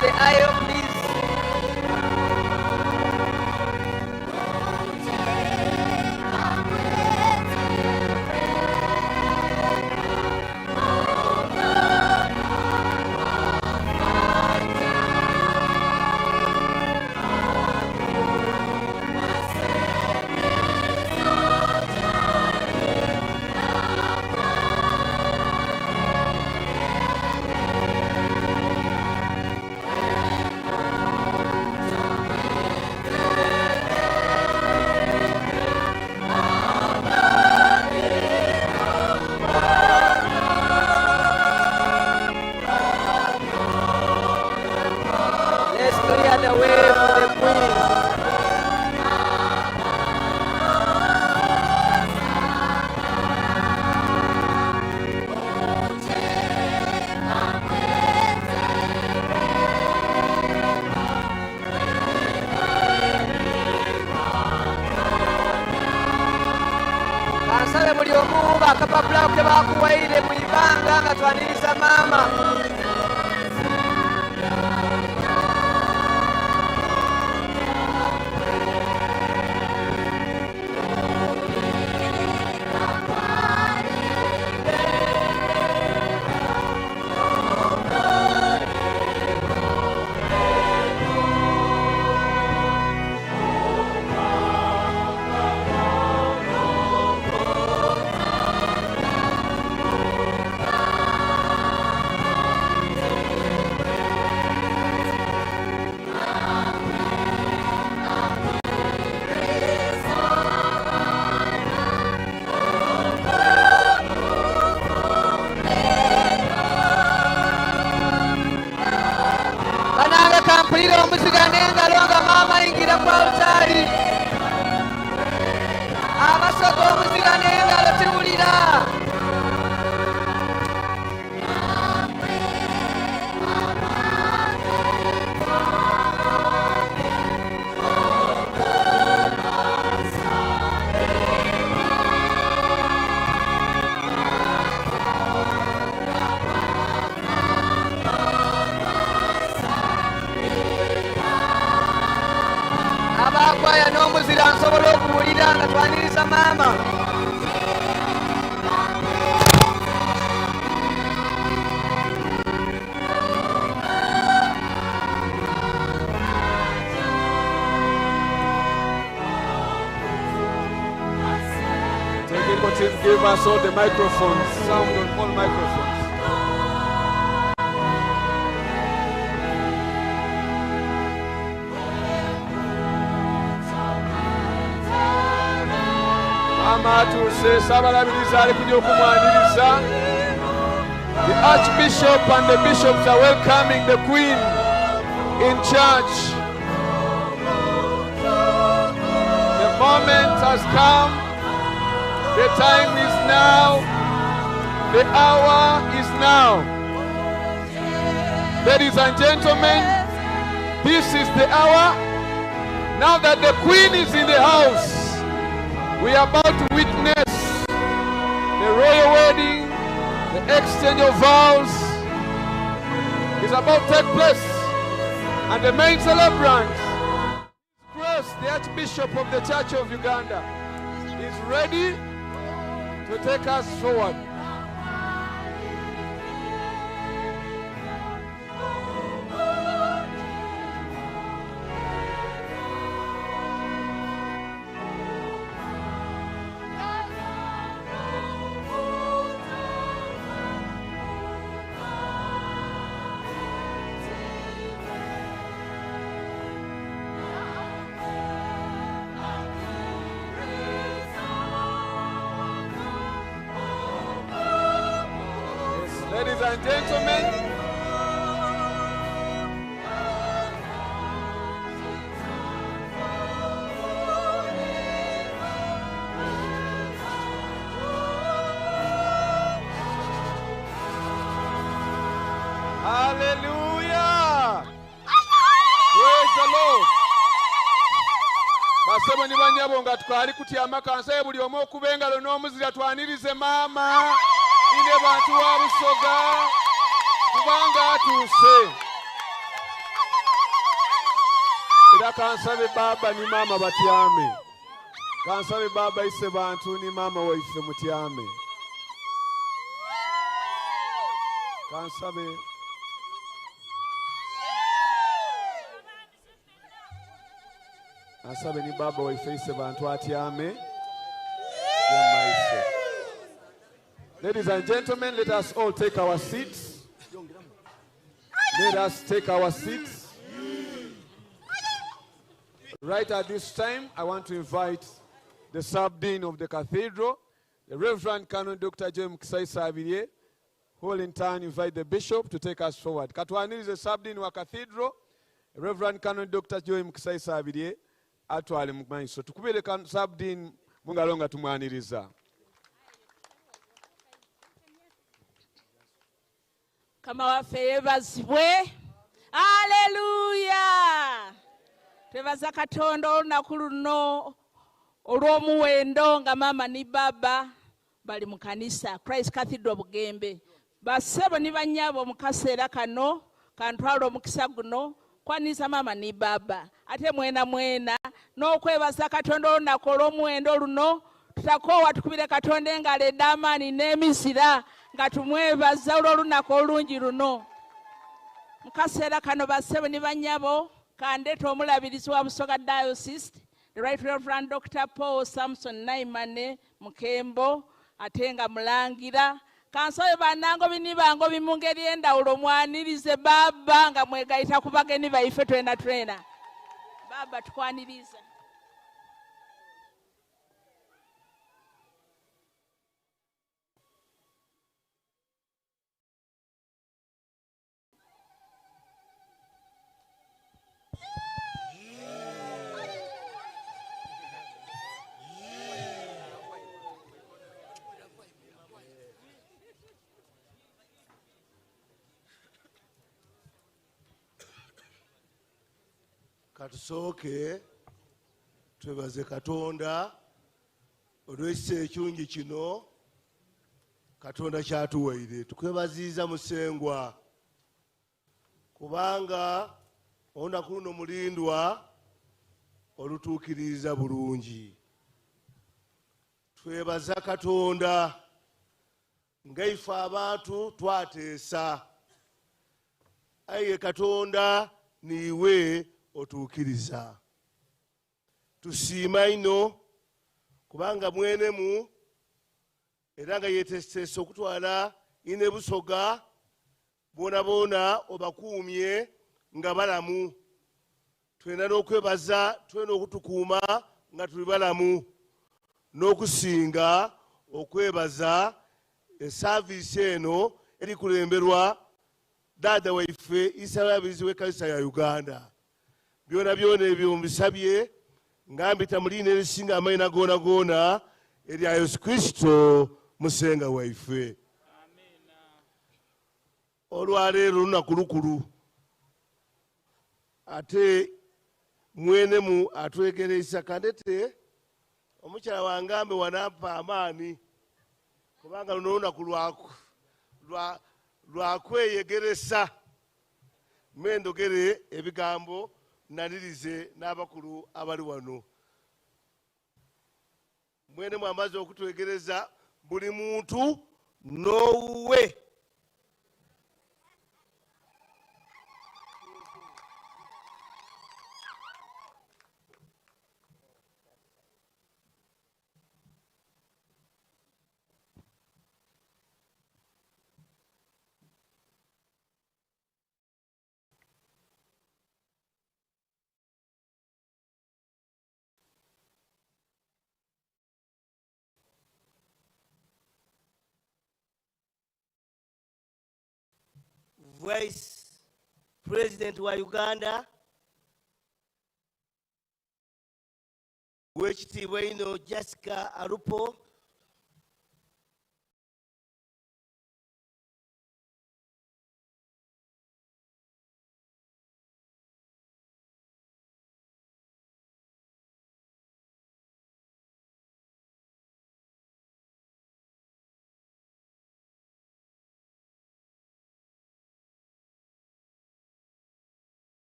S20: The aisle, please. Kansale buli omu bakapapula ke bakuwaire mu ibanga nga twaniriza maama. mpulira omuzira n'engalo nga maama ayingira ku altari. Abasoga omuzira n'engalo tiwulira. Abakwaya n'omuzira nsobola okuwulira nga twaniriza maama.
S16: Technical team gave us all the microphones, sound on all microphones. Atuuse Ssabalabirizi ali kujja okumwaniriza. The Archbishop and the bishops are welcoming the Queen in church. The moment has come. The time is now. The hour is now. Ladies and gentlemen, this is the hour. Now that the Queen is in the house, we are about to witness the royal wedding. The exchange of vows is about to take place. And the main celebrant, Grace, the Archbishop of the Church of Uganda, is ready to take us forward. Ladies and gentlemen, hallelujah! Praise the Lord. Basebo ni banyabo nga tukali kutyama kansaye buli omu okuba engalo n'omuzira twanirize maama ine bantu wa Busoga kubanga atuuse. Era kansabe baba ni maama batyame. Kansabe baba ise bantu ni maama waife mutyame. Kansabe Asabe ni baba waife ise bantu atyame. Ladies and gentlemen, let us all take our seats. Let us take our seats. Right at this time, I want to invite the sub-dean of the cathedral, the Reverend Canon Dr. Joe Mukisai, who will in turn invite the bishop to take us forward. Katwaniri is the sub-dean wa cathedral, Reverend Canon Dr. Joe Mukisai atwale mumaiso. Tukubire sub-dean mungalonga tumwaniriza.
S21: Kama waffe yebazibwe. Haleluya. Twebaza Katonda olunaku luno olw'omuwendo nga mama ni baba bali mu kanisa Christ Cathedral Bugembe. Basebo ni banyabo mu kaseera kano kantwala omukisa guno kwaniriza mama ni baba. Ate mwena n'okwebaza Katonda olunaku olw'omuwendo luno tutakoowa tukubire Katonda engalo eddaamaanyi n'emizira nga tumwebaza olw'olunaku olungi luno. Mu kaseera kano basebo ni banyabo kandeeta omulabirizi wa Busoga Diocese, the Right Reverend Dr. Paul Samson Naimane Mukembo ate nga mulangira. Kansobe bannango binibango mu ngeri endawulo mwanirize baba nga mwegayita ku bagenyi baife twena. Baba tukwaniriza.
S4: katusooke twebaze Katonda olw'ekisa ekirungi kino Katonda kyatuwaire. Tukwebaziiza Musengwa kubanga olunaku luno mulindwa olutuukiriza bulungi. Twebaza Katonda nga ife abantu twateesa, aye Katonda niwe otuukiriza. Tusiima ino kubanga mwenemu era nga yeteeseteese okutwala ine Busoga boona boona obakuumye nga balamu. Twena n'okwebaza, twena okutukuuma nga tuli balamu, n'okusinga okwebaza esaaviisi eno erikulemberwa dada waife Isalabizi w'ekkanisa ya Uganda. Byona byona ebyo mbisabye nga mbita mu linnya erisinga amaina goona goona erya Yesu Kristo Musenga waife. Olwaleero lunaku lukulu ate mwenemu atwegeresa kandete omukyala wangambe wanampa amaani kubanga luno lunaku lwakweyegeresa. Mendogere ebigambo nanirize n'abakulu abali wano. Mwenemu amaze okutwegereza buli muntu n'owuwe.
S22: Vice President wa Uganda w'ekitiibwa ino Jessica Alupo,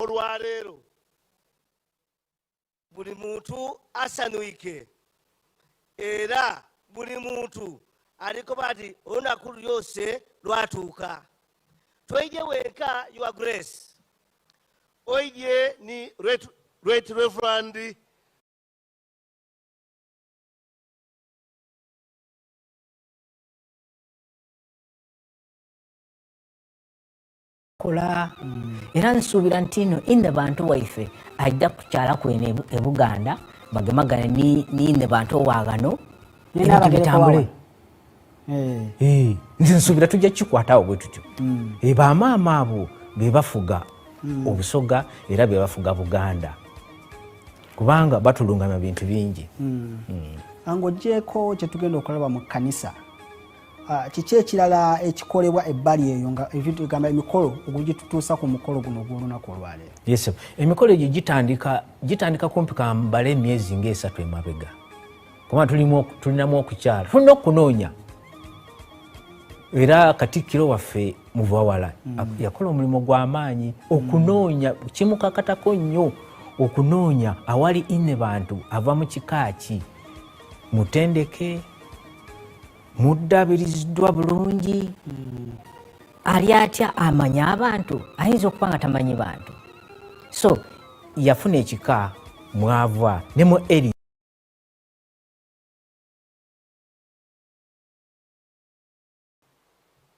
S22: olwaleero buli muntu asanuike era buli muntu aliko bati olunaku lyose lwatuuka. Toije weka your grace, oije ni Right Reverend
S23: kola era nsuubira nti ino ine bantu waife ajja kukyala kwene e Buganda bagemagane niine bantu wagano tubitambule. Nze nsuubira tujja kikwatawo bwe tutyo. Bamaama abo be bafuga Obusoga era be bafuga Buganda kubanga batulungama bintu bingi.
S24: Angogyeko kyetugenda okulaba mu kkanisa kiki ekirala ekikolebwa ebbali eyo nga egamba emikolo ogugitutuusa ku mukolo guno gw'olunaku olwaleero?
S23: Yes, emikolo egyo gitandika kumpi kambala emyezi ng'esatu emabega kubanga tulinamu okukyala, tulina okunoonya. Era Katikkiro waffe Muvawala yakola omulimu gw'amaanyi okunoonya, kimukakatako nnyo okunoonya awali ine bantu ava mu kika ki, mutendeke, muddabiriziddwa bulungi, ali atya amanya abantu, ayinza okuba nga tamanyi bantu. So yafuna ekika mwava ne mu eri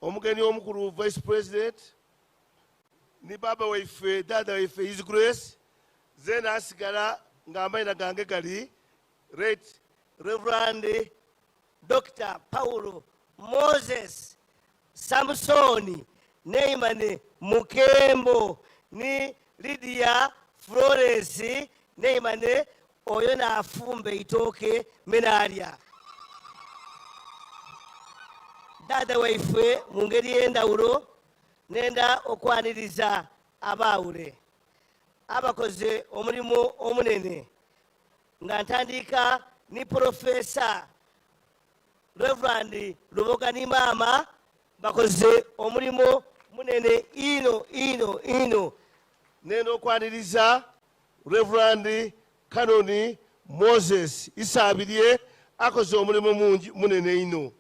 S4: omugeni omukulu Vice President ni baba waife dada waife His Grace zena asigala nga amaina gange gali Right
S22: Reverend Dr. Paulo Moses Samsoni Neymane Mukembo ni Lydia Florence Neymane oyo nafumbe itoke menalia dada waife mungeri endawulo nenda okwaniriza abawule abakoze omulimo omunene nga ntandika ni Profesa Reverend Luboga ni mama bakoze omulimo munene ino
S4: nenda okwaniriza Reverend Kanoni Moses Isabirye akoze omulimo munene ino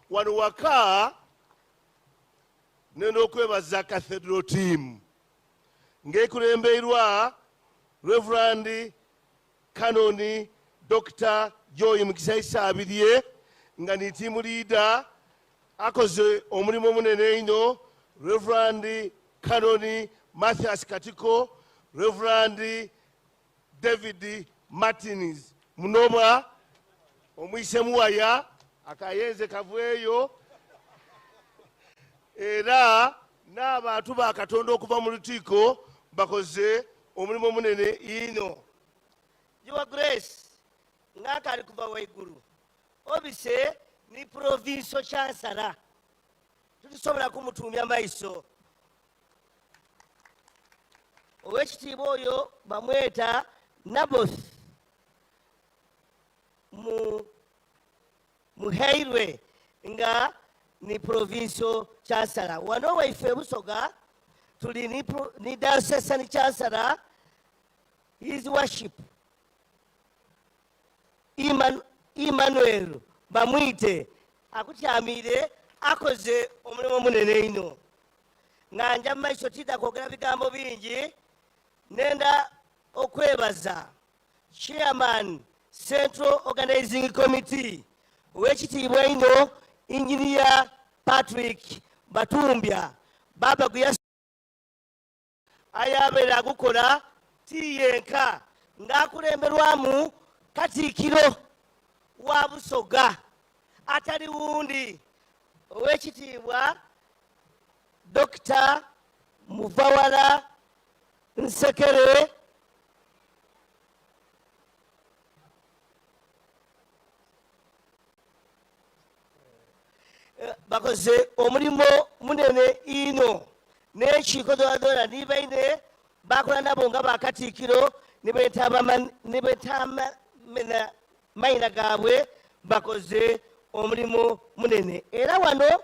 S4: wano waka nenda okwebaza cathedral team ng'ekulemberwa Reverend Kanoni Dr. Joy Mukisa Isabirye nga ni team leader akoze omulimo munene ino Reverend Kanoni Mathias Katiko, Reverend David Martins Munoma omwise muwaya akayenze kavweyo era n'abantu ba Katonda okuva mu lutiiko bakoze omulimo munene ino.
S22: Your Grace ngakali kuva waiguru obise ni provincial chancellor tulisobola kumutumya maiso owekitiibwa oyo bamweta Naboth muheirwe nga ni provincial chancellor wano waife Busoga tuli ni diocesan chancellor his worship Emmanuel bamwite akutyamire akoze omulimo munene ino nganja maiso tida kwogera bigambo bingi nenda okwebaza chairman Central Organizing Committee wekitiibwa ino Engineer Patrick Batumbya baba guyas ayabeera gukola tiyenka ng'akulemberwamu Katiikiro wa Busoga atali wundi owekitiibwa Dr. Muvawala Nsekere bakoze omulimo munene ino n'ekiiko doladoola nibaine bakola nabo nga bakatiikiro nibetama mayina gaabwe bakoze omulimo munene era wano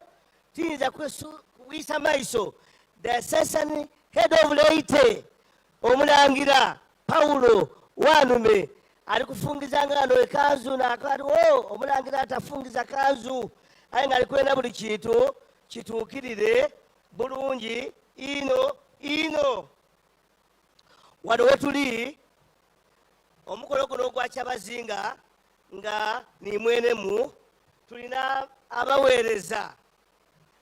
S22: tiyinza kuwisa maiso diocesan head of Leyte omulangira Paulo Wanume ali kufungiza ngano ekanzu nakati omulangira atafungiza kanzu aye nga alikwenda buli kintu kituukirire bulungi ino wano wetuli omukolo guno gwa Kyabazinga nga ni mwenemu tulina abaweereza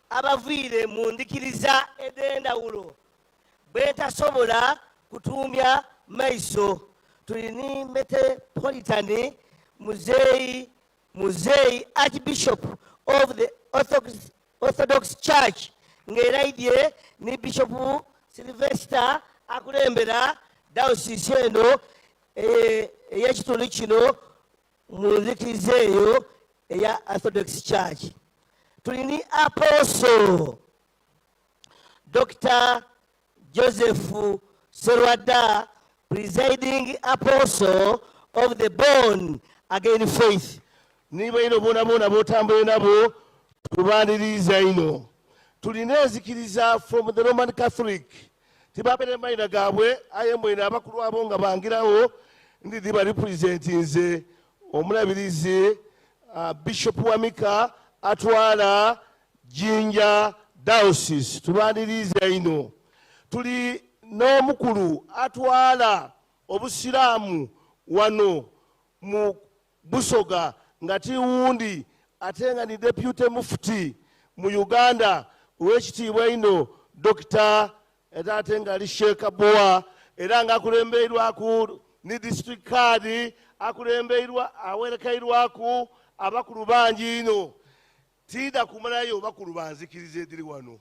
S22: abaviire mu ndikiriza ed'endawulo betasobola kutumya maiso tuli ni Metropolitan Muzeyi Archbishop of the Orthodox Church ng'eraidye ni Bishop Sylvester akulembera diocese eno eyekitundu kino mu ndikiriza eyo eya Orthodox Church tulini Apostle Dr. Joseph Serwada, presiding apostle of the Born Again Faith.
S4: Niba ino bona botambule nabo tubaniriza ino. Tulina ezikiriza from the Roman Catholic. Tibapere mayina gaabwe ayembwena abakulu abo nga bangirawo ndi diba representinze omulabirizi Bishop Wamika atwala Jinja Diocese. Tubaniriza ino. Tuli n'omukulu atwala obusiraamu wano mu Busoga nga tiwundi ate nga ni deputy mufti mu Uganda owekitiibwa ino Dr. ate nga ali Sheikh Boa era nga akulemberwaku ni district card akulembeirwa awerekeirwaku abakulu bangi ino tida kumalayo bakulu banzikirize diri wano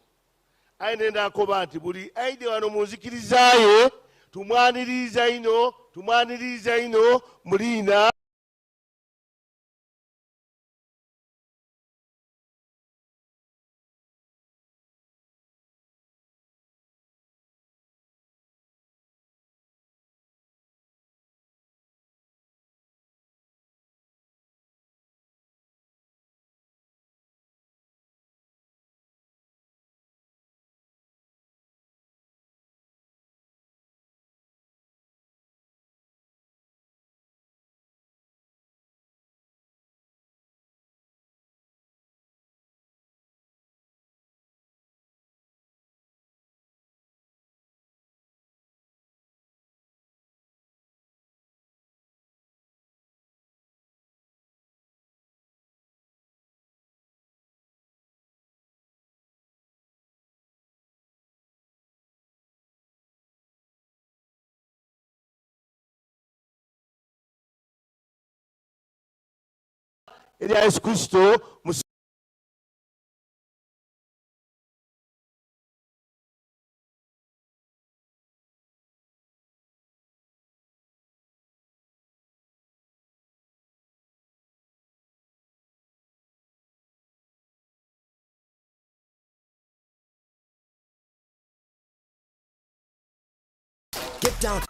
S4: ainenda akoba nti buli aide wano munzikirizaye tumwaniriza ino mulina erya Yesu Kristo.
S5: Get down.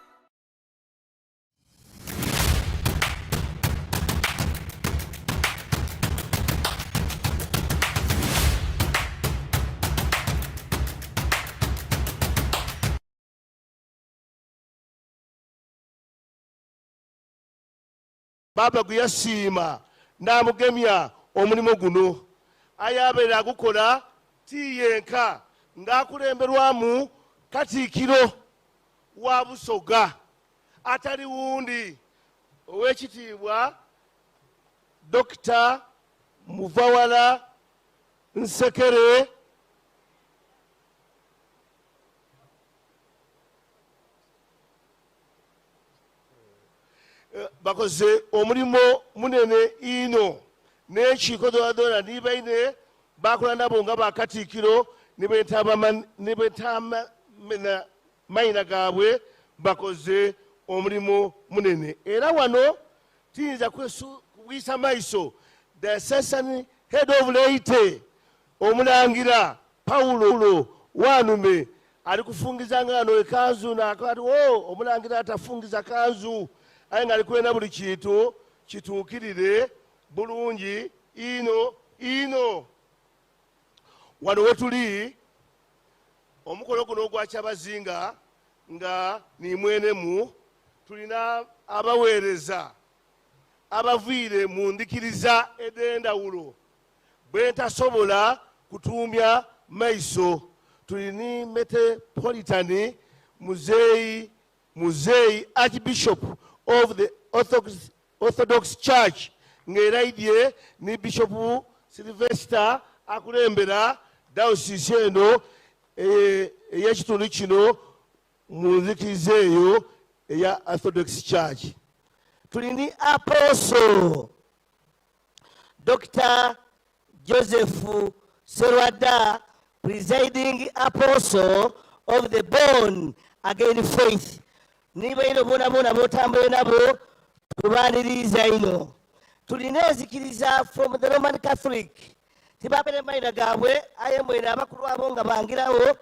S4: Baba guyasiima n'amugemya omulimu guno ayabeera agukola tiyenka ng'akulemberwamu Katiikiro wa Busoga atali wundi ow'ekitiibwa Dr. Muvawala Nsekere bakoze omulimo munene ino n'enkiiko z'abadola nibaine bakola nabo nga bakatiikiro nibetama mayina gaabwe bakoze omulimu munene era wano tiyinza kubwisa maiso the assistant head of late omulangira Paulo Wanume ali kufungizanga wano ekanzu nakati omulangira atafungiza kanzu aye nga alikwenda buli kintu kituukirire bulungi ino wano wetuli omukolo guno ogwa Kyabazinga nga nimwenemu tulina abaweereza abaviire mu ndikiriza ed'endawulo bwentasobola kutuumya maiso tulini Metropolitan Muzeeyi Archbishop of the Orthodox Church ng'eraidye ni Bishop Sylvester akulembera diocese eno ey'ekitundu kino mu nzikiriza eyo eya Orthodox Church. Tulini Apostle Dr. Joseph Serwada, presiding Apostle of the Born Again Faith. Niba ino bona botambule nabo tubaniriza ino. Tulina ezikiriza from the Roman Catholic. Tibapele mayina gaabwe aye mwena abakulu abo nga bangirawo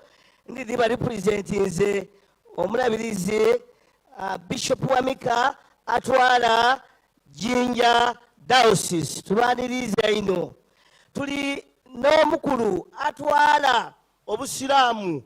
S4: ndi bali representinze omulabirizi Bishop Wamika atwala Jinja Diocese. Tubaniriza ino. Tuli n'omukulu atwala obusiraamu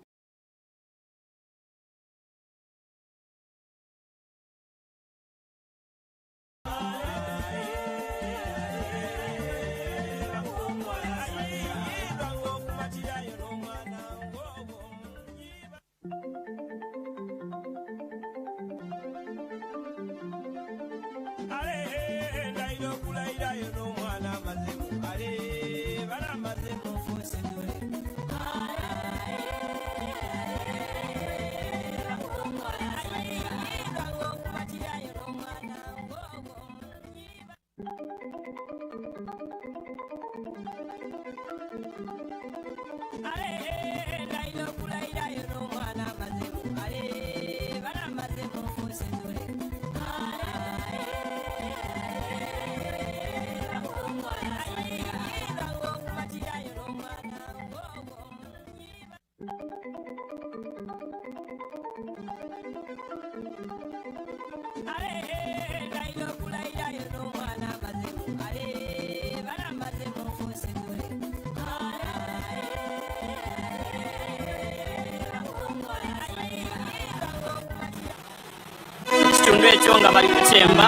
S5: ekitundu ekyo nga bali kukyemba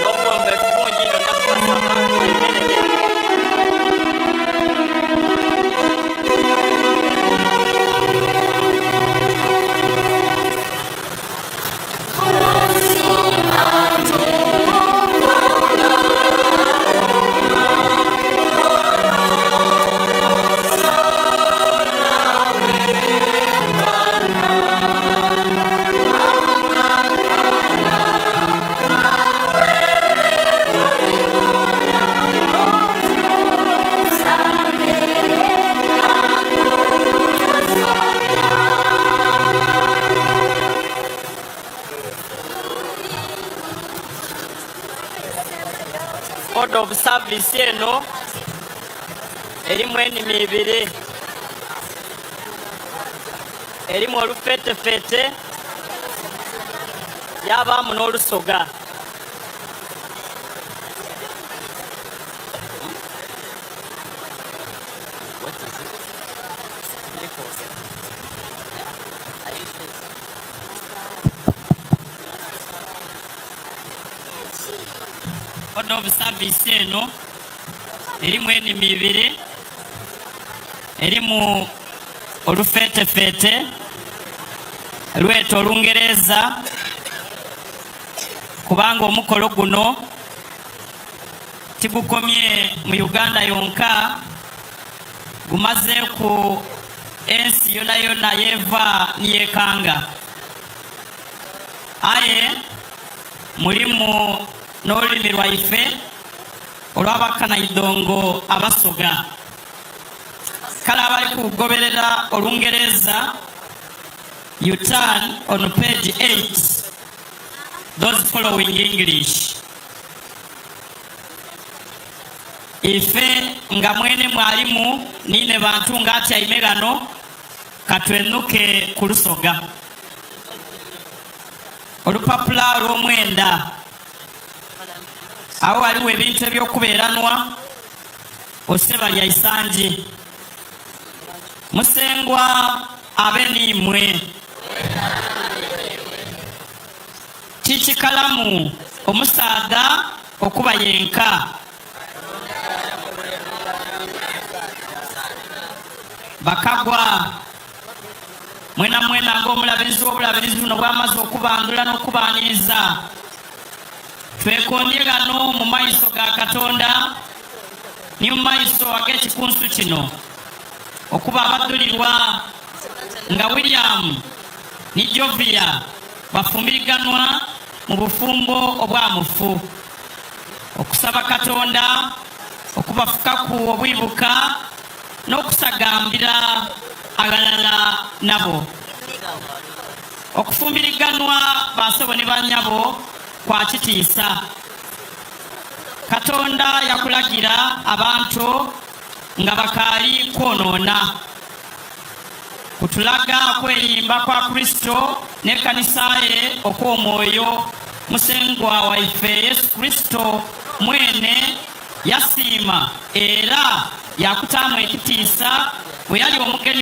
S5: n'obwombeefu bungi nnyo nakubasaba emmere of service eno erimu enimi ibiri erimu olufeetefeete yabaamu n'olusoga order of service eno erimu enimi ibiri erimu olufeetefeete lweta olungereza kubanga omukolo guno tigukomye mu Uganda yonka gumaze ku ensi yona yona yeva niyekanga aye mulimu n'olulimi lwaife olw'abakanaidongo abasoga kale abali kugoberera olungereza you turn on page 8 those following English ife nga mwene mwalimu nine bantu nga atyaime gano katwenuke ku lusoga olupapula olw'omwenda awo waliwo ebintu ebyokubeeranwa osebalya isanji musengwa abe niimwe kikikalamu omusaada okuba yenka bakagwa mwena mwena ng'omulabirizi w'obulabirizi buno bwamaze okubandula n'okubaaniriza twekondye gano mu maiso ga Katonda ni mu maiso ag'ekikunsu kino okuba abadulirwa nga William ni Jovia bafumbiriganwa mu bufumbo obwamufu okusaba Katonda okubafukaku obwibuka n'okusagambira abalala nabo okufumbiriganwa basebo ne banyabo kwa kitiisa Katonda yakulagira abantu nga bakaali kwonoona kutulaga kweyimba kwa Kristo n'ekkanisa ye okw'omwoyo musengwa waife Yesu Kristo mwene yasiima era yakutaamu ekitiisa bwe yali omugeni